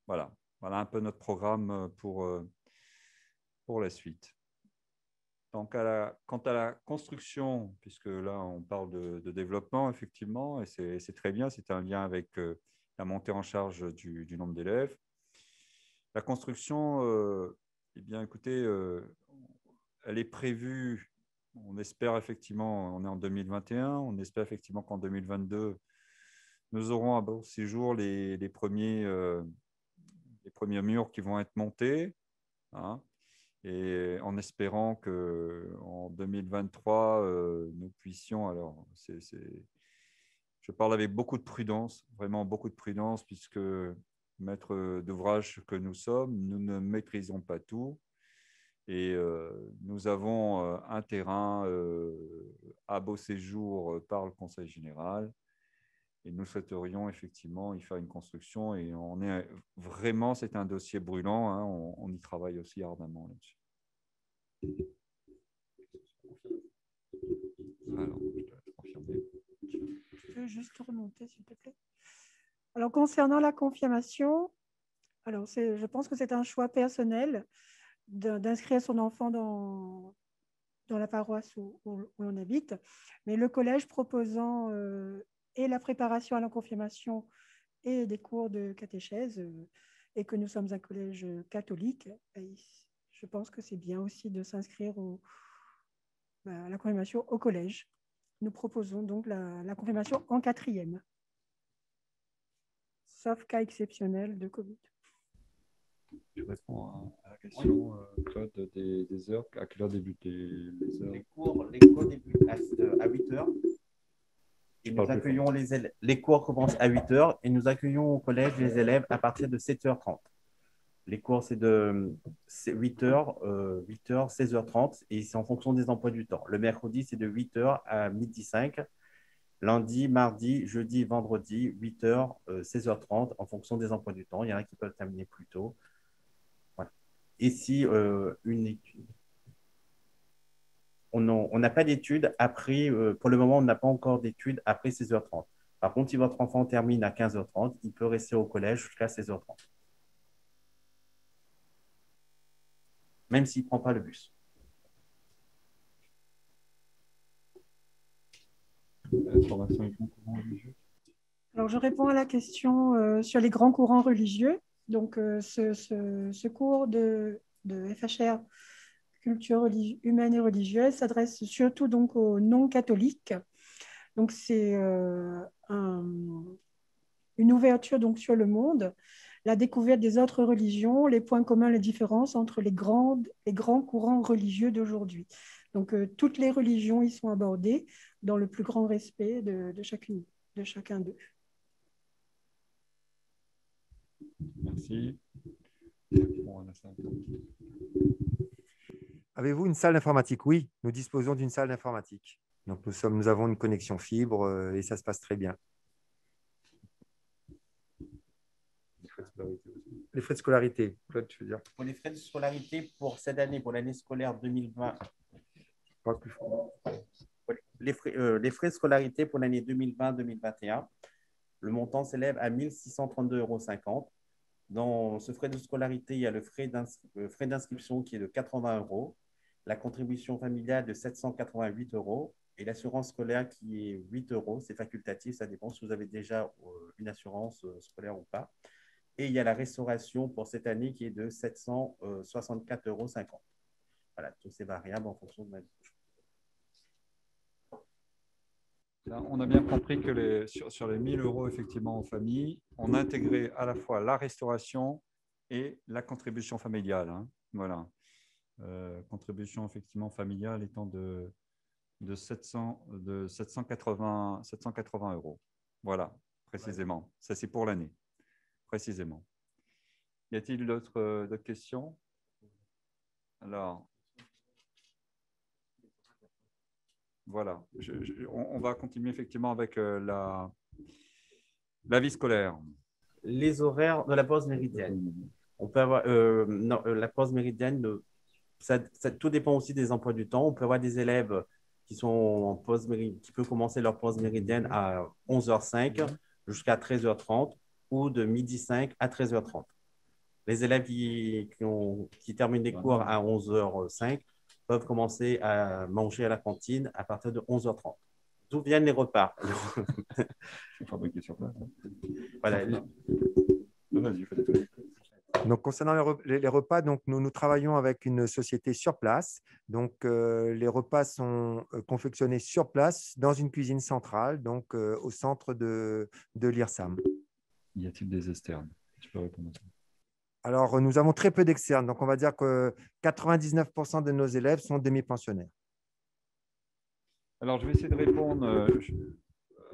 Voilà un peu notre programme pour la suite. Donc, quant à la construction, puisque là, on parle de développement, effectivement, et c'est très bien, c'est un lien avec la montée en charge du nombre d'élèves. La construction, eh bien, écoutez, elle est prévue, on espère effectivement, on est en 2021, on espère effectivement qu'en 2022, nous aurons à bon séjour les premiers murs qui vont être montés, hein. Et en espérant qu'en 2023, nous puissions… Alors, je parle avec beaucoup de prudence, vraiment beaucoup de prudence, puisque maître d'ouvrage que nous sommes, nous ne maîtrisons pas tout. Et nous avons un terrain à beau séjour par le Conseil général. Et nous souhaiterions effectivement y faire une construction. Et c'est un dossier brûlant. Hein, on y travaille aussi ardemment là-dessus. Alors, je dois confirmer. Je peux juste remonter, s'il te plaît. Alors, concernant la confirmation, alors je pense que c'est un choix personnel d'inscrire son enfant dans la paroisse où l'on habite. Mais le collège proposant et la préparation à la confirmation et des cours de catéchèse, et que nous sommes un collège catholique, je pense que c'est bien aussi de s'inscrire à la confirmation au collège. Nous proposons donc la confirmation en 4e, sauf cas exceptionnel de Covid. Je réponds à la question, Claude, des heures. À quelle heure débutent les heures? Les cours débutent à 8 heures. Et nous accueillons les cours commencent à 8 heures et nous accueillons au collège les élèves à partir de 7h30. Les cours, c'est de 8h, 16h30 et c'est en fonction des emplois du temps. Le mercredi, c'est de 8h à 12h05. Lundi, mardi, jeudi, vendredi, 8h, 16h30 en fonction des emplois du temps. Il y en a qui peuvent terminer plus tôt. Voilà. Ici, une étude. On n'a pas d'études après, pour le moment, on n'a pas encore d'études après 16h30. Par contre, si votre enfant termine à 15h30, il peut rester au collège jusqu'à 16h30. Même s'il ne prend pas le bus. Alors, je réponds à la question sur les grands courants religieux. Donc, ce cours de FHR, culture humaine et religieuse, s'adresse surtout donc aux non-catholiques. Donc, c'est une ouverture donc, sur le monde, la découverte des autres religions, les points communs, les différences entre les grands courants religieux d'aujourd'hui. Donc, toutes les religions y sont abordées dans le plus grand respect de chacun d'eux. Merci. Avez-vous une salle d'informatique? Oui, nous disposons d'une salle d'informatique. Donc, nous avons une connexion fibre et ça se passe très bien. Les frais de scolarité, Claude, tu veux dire? Pour les frais de scolarité pour cette année, pour l'année scolaire 2020, pas plus fort. Les frais de scolarité pour l'année 2020-2021, le montant s'élève à 1 632,50 €. Dans ce frais de scolarité, il y a le frais d'inscription qui est de 80 €, la contribution familiale de 788 € et l'assurance scolaire qui est 8 €. C'est facultatif, ça dépend si vous avez déjà une assurance scolaire ou pas. Et il y a la restauration pour cette année qui est de 764,50 €. voilà, toutes ces variables en fonction de ma vie. Là, on a bien compris que sur les 1 000 € effectivement en famille, on a intégré à la fois la restauration et la contribution familiale. Hein. Voilà. Contribution effectivement familiale étant de 780 €. Voilà, précisément. Ça, c'est pour l'année, précisément. Y a-t-il d'autres questions? Alors, voilà. On va continuer effectivement avec la vie scolaire. Les horaires de la pause méridienne. On peut avoir, la pause méridienne, tout dépend aussi des emplois du temps. On peut avoir des élèves qui peuvent commencer leur pause méridienne à 11h05 jusqu'à 13h30 ou de 12h05 à 13h30. Les élèves qui terminent les cours à 11h05 peuvent commencer à manger à la cantine à partir de 11h30. D'où viennent les repas? Fabriqués sur place. Voilà. Donc, concernant les repas, donc, nous travaillons avec une société sur place. Donc, les repas sont confectionnés sur place dans une cuisine centrale, donc au centre de l'IRSAM. Y a-t-il des externes? Tu peux répondre à ça. Alors, nous avons très peu d'externes. Donc, on va dire que 99% de nos élèves sont demi-pensionnaires. Alors, je vais essayer de répondre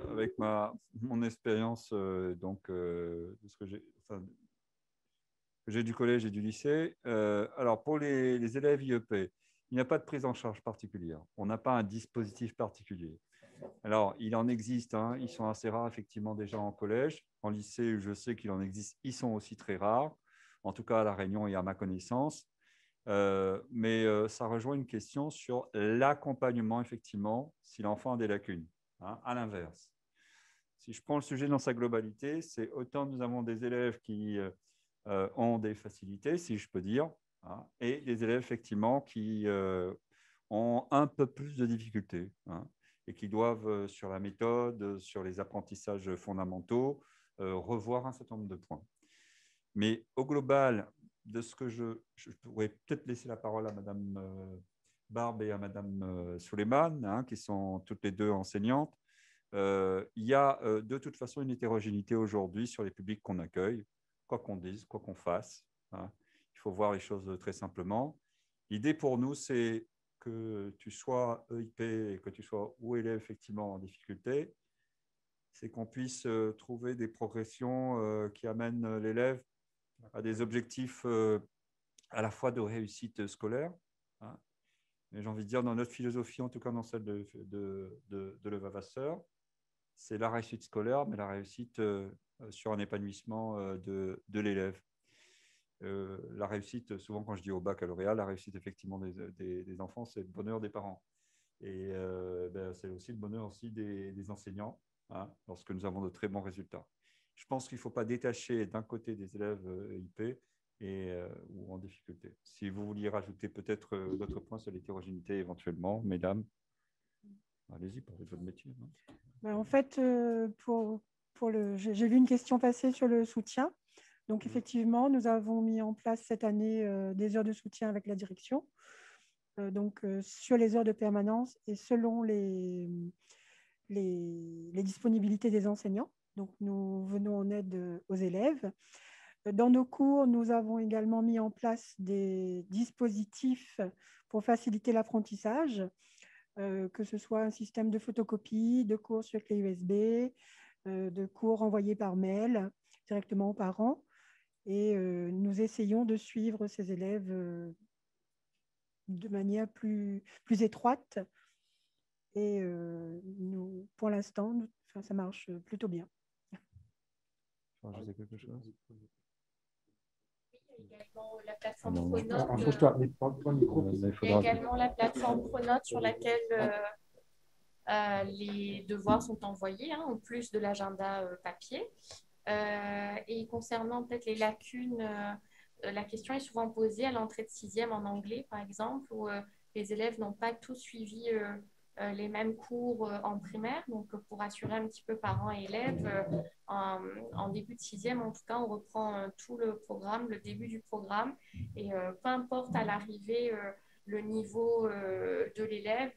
avec mon expérience de ce que j'ai du collège et du lycée. Alors, pour les élèves IEP, il n'y a pas de prise en charge particulière. On n'a pas un dispositif particulier. Alors, il en existe, hein, ils sont assez rares effectivement déjà en collège. En lycée, je sais qu'il en existe, ils sont aussi très rares. En tout cas, à La Réunion et à ma connaissance. Mais ça rejoint une question sur l'accompagnement, effectivement, si l'enfant a des lacunes. Hein, à l'inverse. Si je prends le sujet dans sa globalité, c'est autant nous avons des élèves qui ont des facilités, si je peux dire, hein, et des élèves, effectivement, qui ont un peu plus de difficultés, hein, et qui doivent, sur la méthode, sur les apprentissages fondamentaux, revoir un certain nombre de points. Mais au global, de ce que je pourrais peut-être laisser la parole à Madame Barbe et à Madame Suleiman, hein, qui sont toutes les deux enseignantes. Il y a de toute façon une hétérogénéité aujourd'hui sur les publics qu'on accueille, quoi qu'on dise, quoi qu'on fasse. Hein. Il faut voir les choses très simplement. L'idée pour nous, c'est que tu sois EIP et que tu sois ou élève effectivement en difficulté, c'est qu'on puisse trouver des progressions qui amènent l'élève à des objectifs à la fois de réussite scolaire, hein. Mais j'ai envie de dire, dans notre philosophie, en tout cas dans celle de Levavasseur, c'est la réussite scolaire, mais la réussite sur un épanouissement de l'élève. La réussite, souvent quand je dis au baccalauréat, la réussite effectivement des enfants, c'est le bonheur des parents. Et c'est aussi le bonheur aussi des enseignants, hein, lorsque nous avons de très bons résultats. Je pense qu'il ne faut pas détacher d'un côté des élèves IP ou en difficulté. Si vous vouliez rajouter peut-être d'autres points sur l'hétérogénéité éventuellement, mesdames, allez-y, parlez de votre métier. Ben, en fait, j'ai vu une question passer sur le soutien. Donc, effectivement, nous avons mis en place cette année des heures de soutien avec la direction. Sur les heures de permanence et selon les disponibilités des enseignants. Donc, nous venons en aide aux élèves. Dans nos cours, nous avons également mis en place des dispositifs pour faciliter l'apprentissage, que ce soit un système de photocopie, de cours sur clé USB, de cours envoyés par mail directement aux parents. Et nous essayons de suivre ces élèves de manière plus étroite. Et pour l'instant, ça marche plutôt bien. Ajouter quelque chose? Il y a également la plateforme Pronote. Il y a également la plateforme Pronote sur laquelle les devoirs sont envoyés, hein, en plus de l'agenda papier. Et concernant peut-être les lacunes, la question est souvent posée à l'entrée de 6e en anglais, par exemple, où les élèves n'ont pas tous suivi les mêmes cours en primaire. Donc, pour assurer un petit peu parents et élèves, en début de 6e, en tout cas, on reprend tout le programme, le début du programme. Et peu importe à l'arrivée le niveau de l'élève,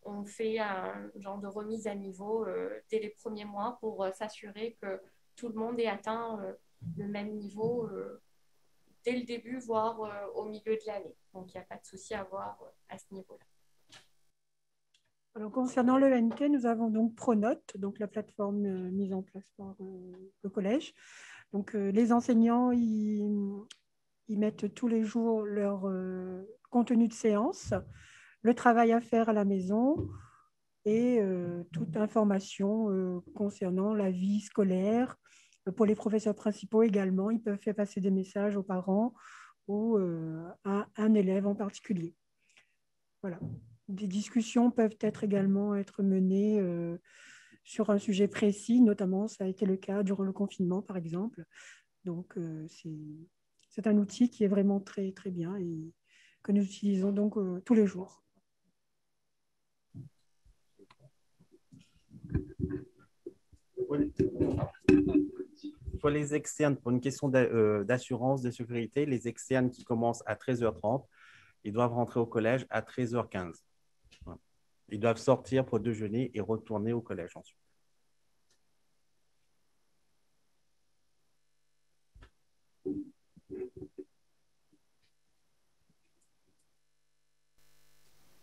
on fait un genre de remise à niveau dès les premiers mois pour s'assurer que tout le monde ait atteint le même niveau dès le début, voire au milieu de l'année. Donc, il n'y a pas de souci à avoir à ce niveau-là. Alors, concernant le NT, nous avons donc Pronote, donc la plateforme mise en place par le collège. Donc, les enseignants, ils mettent tous les jours leur contenu de séance, le travail à faire à la maison et toute information concernant la vie scolaire. Pour les professeurs principaux également, ils peuvent faire passer des messages aux parents ou à un élève en particulier. Voilà. Des discussions peuvent également être menées sur un sujet précis, notamment ça a été le cas durant le confinement, par exemple. Donc, c'est un outil qui est vraiment très, très bien et que nous utilisons donc tous les jours. Pour les externes, pour une question d'assurance, de sécurité, les externes qui commencent à 13h30, ils doivent rentrer au collège à 13h15. Ils doivent sortir pour déjeuner et retourner au collège ensuite.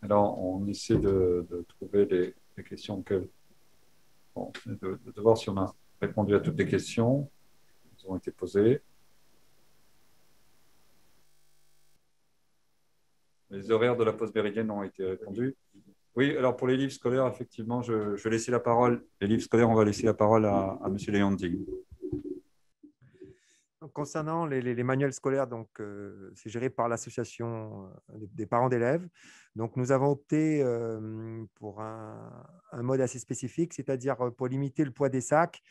Alors, on essaie de trouver les questions auxquelles... Bon, de voir si on a répondu à toutes les questions qui ont été posées. Les horaires de la pause méridienne ont été répondus. Oui, alors pour les livres scolaires, effectivement, je vais laisser la parole. Les livres scolaires, on va laisser la parole à M. Leanding. Concernant les manuels scolaires, c'est géré par l'association des parents d'élèves. Donc, nous avons opté pour un mode assez spécifique, c'est-à-dire pour limiter le poids des sacs.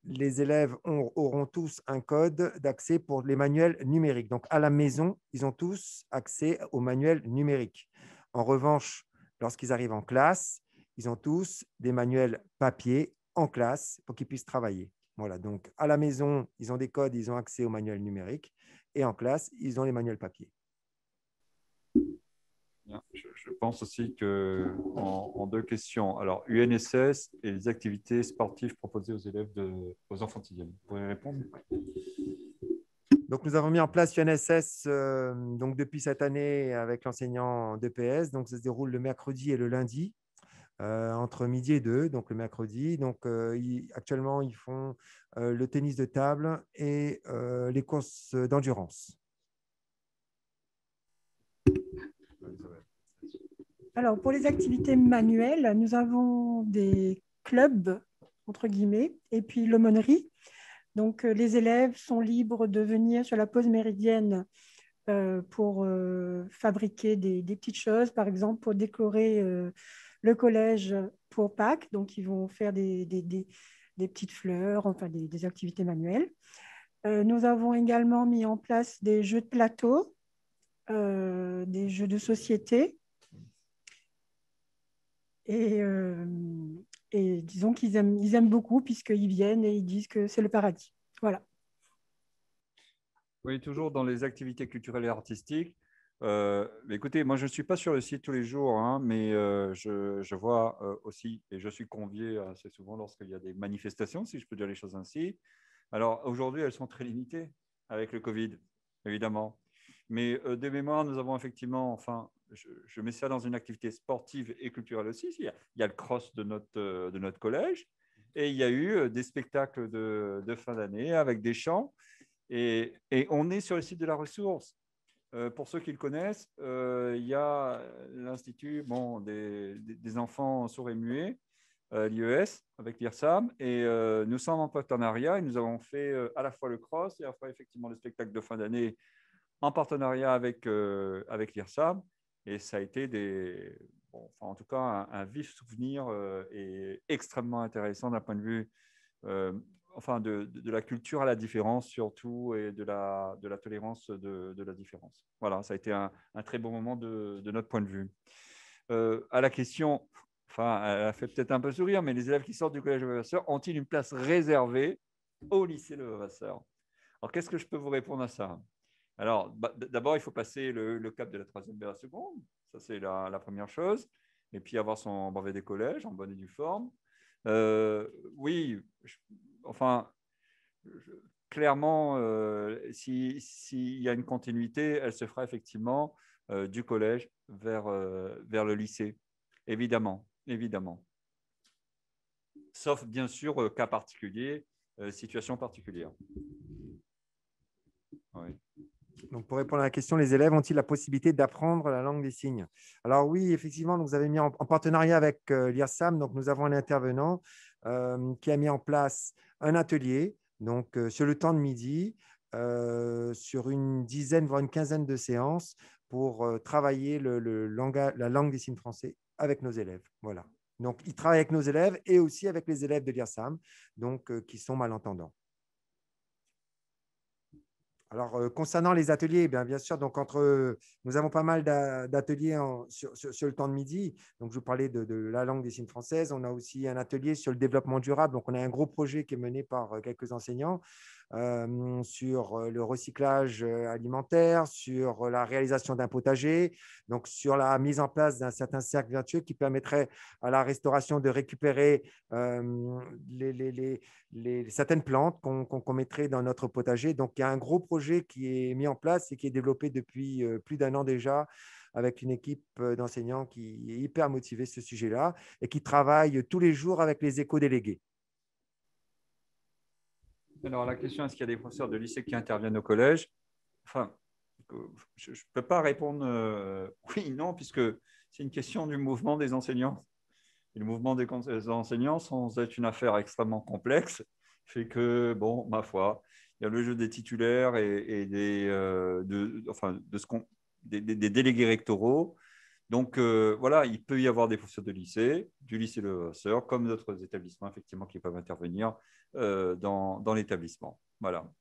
Les élèves auront tous un code d'accès pour les manuels numériques. Donc, à la maison, ils ont tous accès aux manuels numériques. En revanche, lorsqu'ils arrivent en classe, ils ont tous des manuels papier en classe pour qu'ils puissent travailler. Voilà, donc à la maison, ils ont des codes, ils ont accès aux manuels numériques et en classe, ils ont les manuels papier. Je pense aussi qu'en deux questions, alors UNSS et les activités sportives proposées aux élèves aux enfants de 6e. Vous pourriez répondre? Donc, nous avons mis en place UNSS donc depuis cette année avec l'enseignant d'EPS. Donc, ça se déroule le mercredi et le lundi. Entre midi et 2, donc le mercredi. Donc, actuellement, ils font le tennis de table et les courses d'endurance. Alors, pour les activités manuelles, nous avons des clubs, entre guillemets, et puis l'aumônerie. Donc, les élèves sont libres de venir sur la pause méridienne pour fabriquer des petites choses, par exemple, pour décorer le collège pour Pâques. Donc, ils vont faire des petites fleurs, enfin des activités manuelles. Nous avons également mis en place des jeux de plateau, des jeux de société. Et disons qu'ils aiment beaucoup puisqu'ils viennent et ils disent que c'est le paradis. Voilà. Oui, toujours dans les activités culturelles et artistiques. Écoutez, moi, je ne suis pas sur le site tous les jours, hein, mais je vois aussi, et je suis convié assez souvent lorsqu'il y a des manifestations, si je peux dire les choses ainsi. Alors, aujourd'hui, elles sont très limitées avec le Covid, évidemment. Mais de mémoire, nous avons effectivement, enfin, je mets ça dans une activité sportive et culturelle aussi. Il y a le cross de notre collège et il y a eu des spectacles de fin d'année avec des chants. Et on est sur le site de la ressource. Pour ceux qui le connaissent, il y a l'Institut des enfants sourds et muets, l'IES, avec l'IRSAM. Et nous sommes en partenariat et nous avons fait à la fois le cross et à la fois effectivement le spectacle de fin d'année en partenariat avec l'IRSAM. Et ça a été en tout cas un vif souvenir et extrêmement intéressant d'un point de vue de la culture à la différence surtout et de la tolérance de la différence. Voilà, ça a été un très bon moment de notre point de vue. À la question, elle a fait peut-être un peu sourire, mais les élèves qui sortent du collège Levasseur ont-ils une place réservée au lycée Levasseur? Alors, qu'est-ce que je peux vous répondre à ça? Alors, d'abord, il faut passer le cap de la troisième vers la seconde. Ça, c'est la première chose. Et puis, avoir son brevet des collèges en bonne et due forme. Oui, enfin, clairement, s'il y a une continuité, elle se fera effectivement du collège vers le lycée. Évidemment, évidemment. Sauf, bien sûr, cas particulier, situation particulière. Oui. Donc, pour répondre à la question, les élèves ont-ils la possibilité d'apprendre la langue des signes? Alors oui, effectivement, nous avons mis en partenariat avec l'IRSAM, donc nous avons un intervenant qui a mis en place un atelier, donc sur le temps de midi, sur une dizaine, voire une quinzaine de séances pour travailler la langue des signes français avec nos élèves. Voilà. Donc, il travaille avec nos élèves et aussi avec les élèves de l'IRSAM, donc qui sont malentendants. Alors, concernant les ateliers, bien sûr, donc nous avons pas mal d'ateliers sur le temps de midi. Donc, je vous parlais de la langue des signes française. On a aussi un atelier sur le développement durable. Donc, on a un gros projet qui est mené par quelques enseignants sur le recyclage alimentaire, sur la réalisation d'un potager, donc sur la mise en place d'un certain cercle vertueux qui permettrait à la restauration de récupérer certaines plantes qu'on mettrait dans notre potager. Donc, il y a un gros projet qui est mis en place et qui est développé depuis plus d'un an déjà avec une équipe d'enseignants qui est hyper motivée sur ce sujet-là et qui travaille tous les jours avec les éco-délégués. Alors, la question, est-ce qu'il y a des professeurs de lycée qui interviennent au collège? Enfin, je ne peux pas répondre oui, non, puisque c'est une question du mouvement des enseignants. Et le mouvement des enseignants, sans être une affaire extrêmement complexe, fait que, bon, ma foi, il y a le jeu des titulaires et des délégués rectoraux. Donc, voilà, il peut y avoir des professeurs de lycée, du lycée Levasseur, comme d'autres établissements, effectivement, qui peuvent intervenir dans l'établissement. Voilà.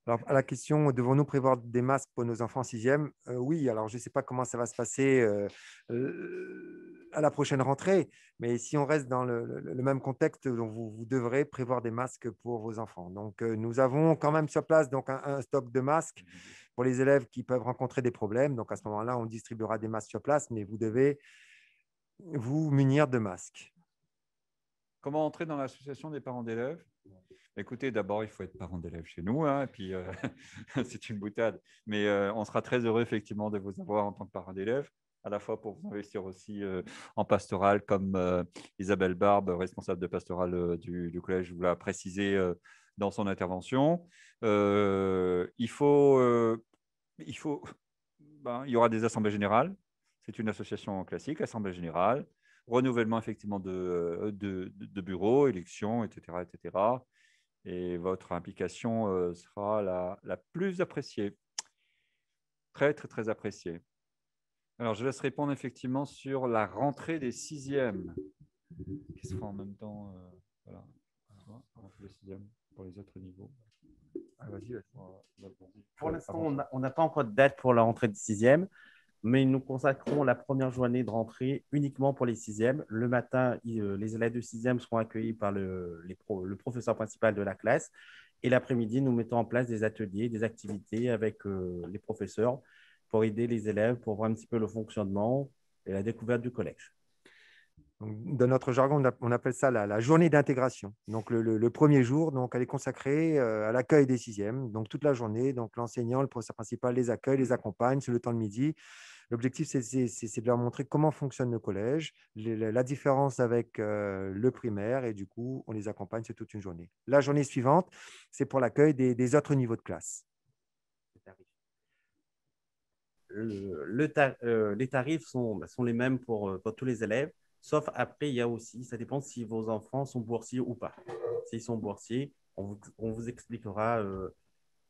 Alors, à la question, devons-nous prévoir des masques pour nos enfants en sixième? Oui, alors je ne sais pas comment ça va se passer à la prochaine rentrée, mais si on reste dans le même contexte, donc vous devrez prévoir des masques pour vos enfants. Donc, nous avons quand même sur place donc, un stock de masques pour les élèves qui peuvent rencontrer des problèmes. Donc, à ce moment-là, on distribuera des masques sur place, mais vous devez vous munir de masques. Comment entrer dans l'association des parents d'élèves? Écoutez, d'abord, il faut être parent d'élèves chez nous, hein, et puis c'est une boutade. Mais on sera très heureux, effectivement, de vous avoir en tant que parent d'élèves, à la fois pour vous investir aussi en pastoral, comme Isabelle Barbe, responsable de pastoral du collège, vous l'a précisé dans son intervention. Il y aura des assemblées générales. C'est une association classique, assemblée générale, renouvellement effectivement de bureaux, élections, etc., etc. Et votre implication sera la plus appréciée. Très, très, très appréciée. Alors, je laisse répondre effectivement sur la rentrée des sixièmes. Qui sera en même temps, voilà, le sixième pour les autres niveaux. Ah, vas-y. Pour l'instant, on n'a pas encore de date pour la rentrée des sixièmes, mais nous consacrons la première journée de rentrée uniquement pour les sixièmes. Le matin, les élèves de sixième seront accueillis par le professeur principal de la classe. Et l'après-midi, nous mettons en place des ateliers, des activités avec les professeurs pour aider les élèves, pour voir un petit peu le fonctionnement et la découverte du collège. Dans notre jargon, on appelle ça la journée d'intégration. Donc, le premier jour, donc, elle est consacrée à l'accueil des sixièmes. Donc, toute la journée, donc, l'enseignant, le professeur principal les accueille, les accompagne sur le temps de midi. L'objectif, c'est de leur montrer comment fonctionne le collège, la différence avec le primaire, et du coup, on les accompagne sur toute une journée. La journée suivante, c'est pour l'accueil des autres niveaux de classe. Les tarifs sont les mêmes pour tous les élèves, sauf après, il y a aussi, ça dépend si vos enfants sont boursiers ou pas. S'ils sont boursiers, on vous expliquera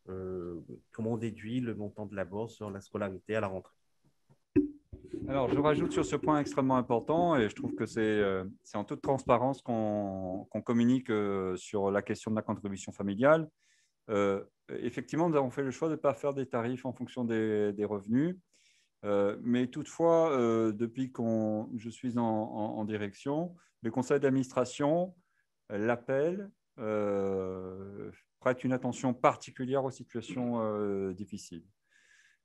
comment on déduit le montant de la bourse sur la scolarité à la rentrée. Alors, je rajoute sur ce point extrêmement important, et je trouve que c'est en toute transparence qu'on communique sur la question de la contribution familiale. Effectivement, nous avons fait le choix de ne pas faire des tarifs en fonction des revenus, mais toutefois, depuis que je suis en direction, le conseil d'administration l'appel prête une attention particulière aux situations difficiles.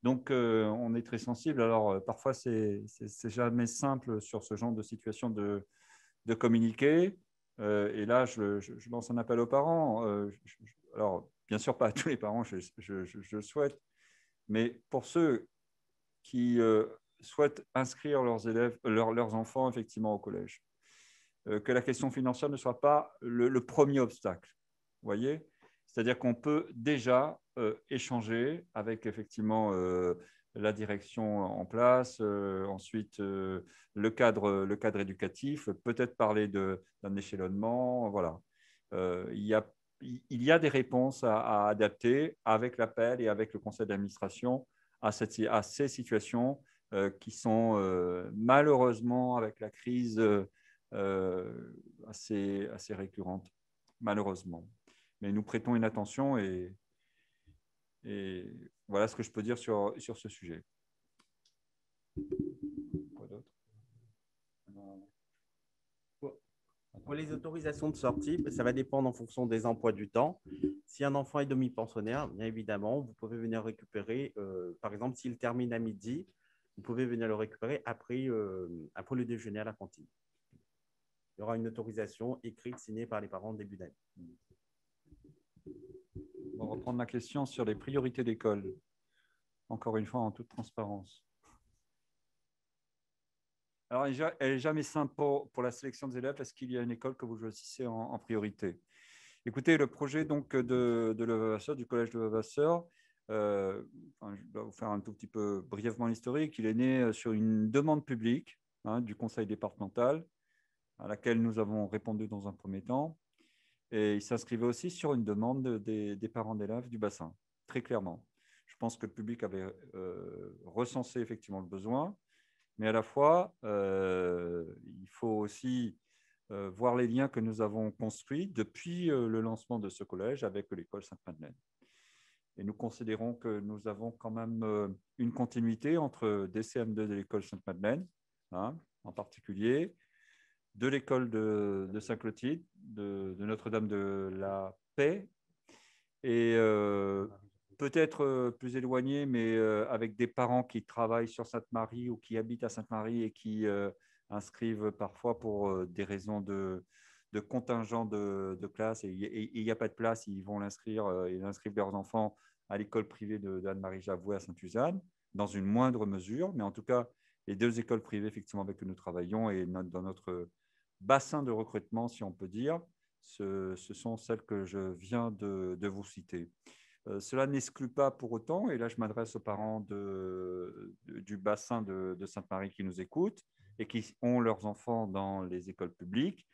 Donc, on est très sensible. Alors, parfois, c'est jamais simple sur ce genre de situation de communiquer. Et là, je lance un appel aux parents. Alors, bien sûr, pas à tous les parents, je le souhaite, mais pour ceux qui souhaitent inscrire leurs élèves, leurs enfants effectivement au collège, que la question financière ne soit pas le premier obstacle. Vous voyez ? C'est-à-dire qu'on peut déjà échanger avec effectivement la direction en place, ensuite le cadre éducatif, peut-être parler d'un échelonnement. Voilà. Il y a des réponses à adapter avec l'appel et avec le conseil d'administration à ces situations qui sont malheureusement, avec la crise, assez récurrentes, malheureusement. Mais nous prêtons une attention et voilà ce que je peux dire sur ce sujet. Quoi d'autre ? Pour les autorisations de sortie, ça va dépendre en fonction des emplois du temps. Si un enfant est demi-pensionnaire, bien évidemment, vous pouvez venir récupérer, par exemple, s'il termine à midi, vous pouvez venir le récupérer après le déjeuner à la cantine. Il y aura une autorisation écrite signée par les parents au début d'année. On va reprendre ma question sur les priorités d'école. Encore une fois, en toute transparence. Alors, elle n'est jamais simple pour la sélection des élèves parce qu'il y a une école que vous choisissez en priorité. Écoutez, le projet donc, de Levavasseur, du collège de Levavasseur, je dois vous faire un tout petit peu brièvement l'historique. Il est né sur une demande publique du conseil départemental à laquelle nous avons répondu dans un premier temps. Et il s'inscrivait aussi sur une demande des parents d'élèves du bassin, très clairement. Je pense que le public avait recensé effectivement le besoin, mais à la fois, il faut aussi voir les liens que nous avons construits depuis le lancement de ce collège avec l'école Sainte-Madeleine. Et nous considérons que nous avons quand même une continuité entre des CM2 de l'école Sainte-Madeleine, en particulier, de l'école de Saint-Clotilde, de Notre-Dame de la Paix, et peut-être plus éloigné, mais avec des parents qui travaillent sur Sainte-Marie ou qui habitent à Sainte-Marie et qui inscrivent parfois pour des raisons de contingent de classe, et il n'y a pas de place, ils vont ils inscrivent leurs enfants à l'école privée d'Anne-Marie Javoué à Sainte-Suzanne, dans une moindre mesure, mais en tout cas, les deux écoles privées effectivement avec lesquelles nous travaillons et dans notre bassin de recrutement, si on peut dire, ce sont celles que je viens de vous citer. Cela n'exclut pas pour autant, et là je m'adresse aux parents du bassin de Sainte-Marie qui nous écoutent et qui ont leurs enfants dans les écoles publiques,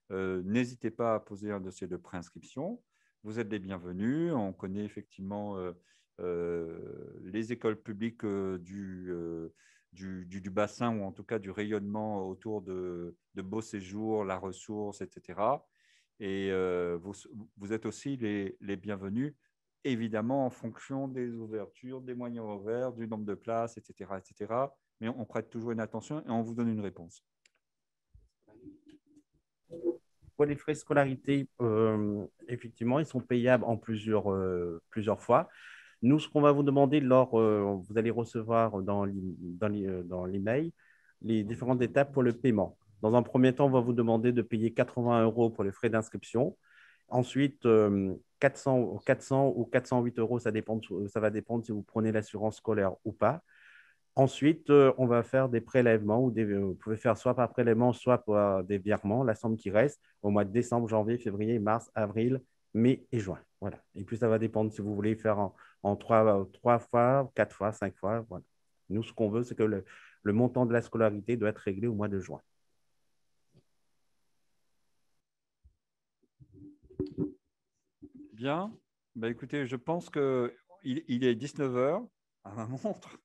n'hésitez pas à poser un dossier de préinscription. Vous êtes les bienvenus. On connaît effectivement les écoles publiques du bassin, ou en tout cas du rayonnement autour de Beau Séjour, La Ressource, etc. Et vous êtes aussi les bienvenus, évidemment en fonction des ouvertures, des moyens ouverts, du nombre de places, etc. etc. Mais on prête toujours une attention et on vous donne une réponse. Pour les frais de scolarité, effectivement, ils sont payables en plusieurs fois. Nous, ce qu'on va vous demander, vous allez recevoir dans l'email les différentes étapes pour le paiement. Dans un premier temps, on va vous demander de payer 80 € pour les frais d'inscription. Ensuite, 400 ou 408 €, ça va dépendre si vous prenez l'assurance scolaire ou pas. Ensuite, on va faire des prélèvements, vous pouvez faire soit par prélèvement, soit par des virements, la somme qui reste au mois de décembre, janvier, février, mars, avril, mai et juin. Voilà. Et puis, ça va dépendre si vous voulez faire en 3 fois, 4 fois, 5 fois. Voilà. Nous, ce qu'on veut, c'est que le montant de la scolarité doit être réglé au mois de juin. Bien. Ben, écoutez, je pense qu'il est 19 h à ma montre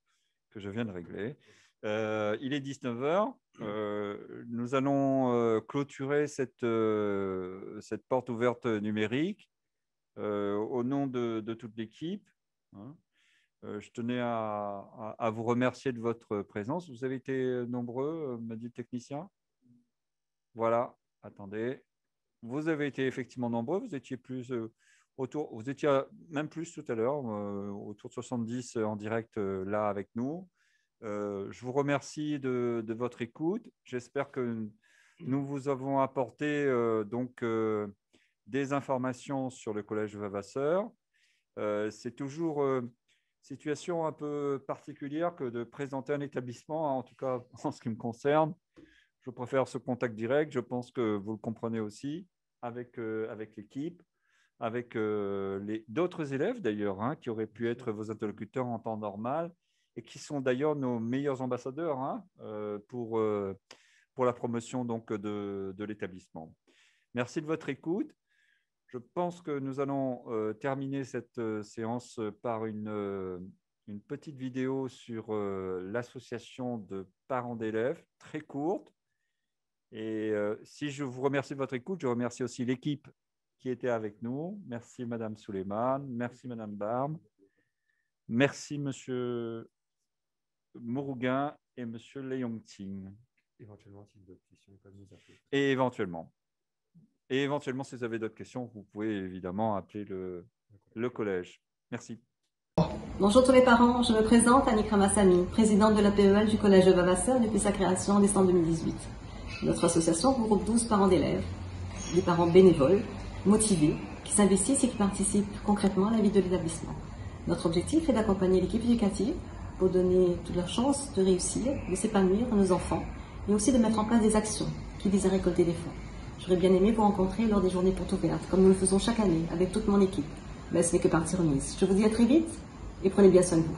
que je viens de régler. Il est 19 h. Nous allons clôturer cette porte ouverte numérique au nom de toute l'équipe. Je tenais à vous remercier de votre présence. Vous avez été nombreux, m'a dit le technicien. Voilà, attendez. vous avez été effectivement nombreux, vous étiez plus vous étiez même plus tout à l'heure, autour de 70 en direct là avec nous. Je vous remercie de votre écoute. J'espère que nous vous avons apporté des informations sur le Collège Vavasseur. C'est toujours situation un peu particulière que de présenter un établissement, en tout cas en ce qui me concerne. Je préfère ce contact direct. Je pense que vous le comprenez aussi avec l'équipe, avec d'autres élèves d'ailleurs, hein, qui auraient pu être vos interlocuteurs en temps normal et qui sont d'ailleurs nos meilleurs ambassadeurs, hein, pour la promotion donc, de l'établissement. Merci de votre écoute. Je pense que nous allons terminer cette séance par une petite vidéo sur l'association de parents d'élèves, très courte. Et si je vous remercie de votre écoute, je remercie aussi l'équipe qui était avec nous. Merci Madame Souleymane, merci Madame Barbe, merci Monsieur Mourouguin et Monsieur Leongting. Éventuellement, si vous avez d'autres questions, ils peuvent nous appeler. Et éventuellement, si vous avez d'autres questions, vous pouvez évidemment appeler le collège. Merci. Bonjour tous les parents, je me présente Annick Ramassamy, présidente de la PEL du Collège de Vavasseur depuis sa création en décembre 2018. Notre association regroupe 12 parents d'élèves, des parents bénévoles, motivés, qui s'investissent et qui participent concrètement à la vie de l'établissement. Notre objectif est d'accompagner l'équipe éducative pour donner toute leur chance de réussir, de s'épanouir à nos enfants et aussi de mettre en place des actions qui visent à récolter des fonds. J'aurais bien aimé vous rencontrer lors des journées portes ouvertes, comme nous le faisons chaque année avec toute mon équipe. Mais ce n'est que partie remise. Je vous dis à très vite et prenez bien soin de vous.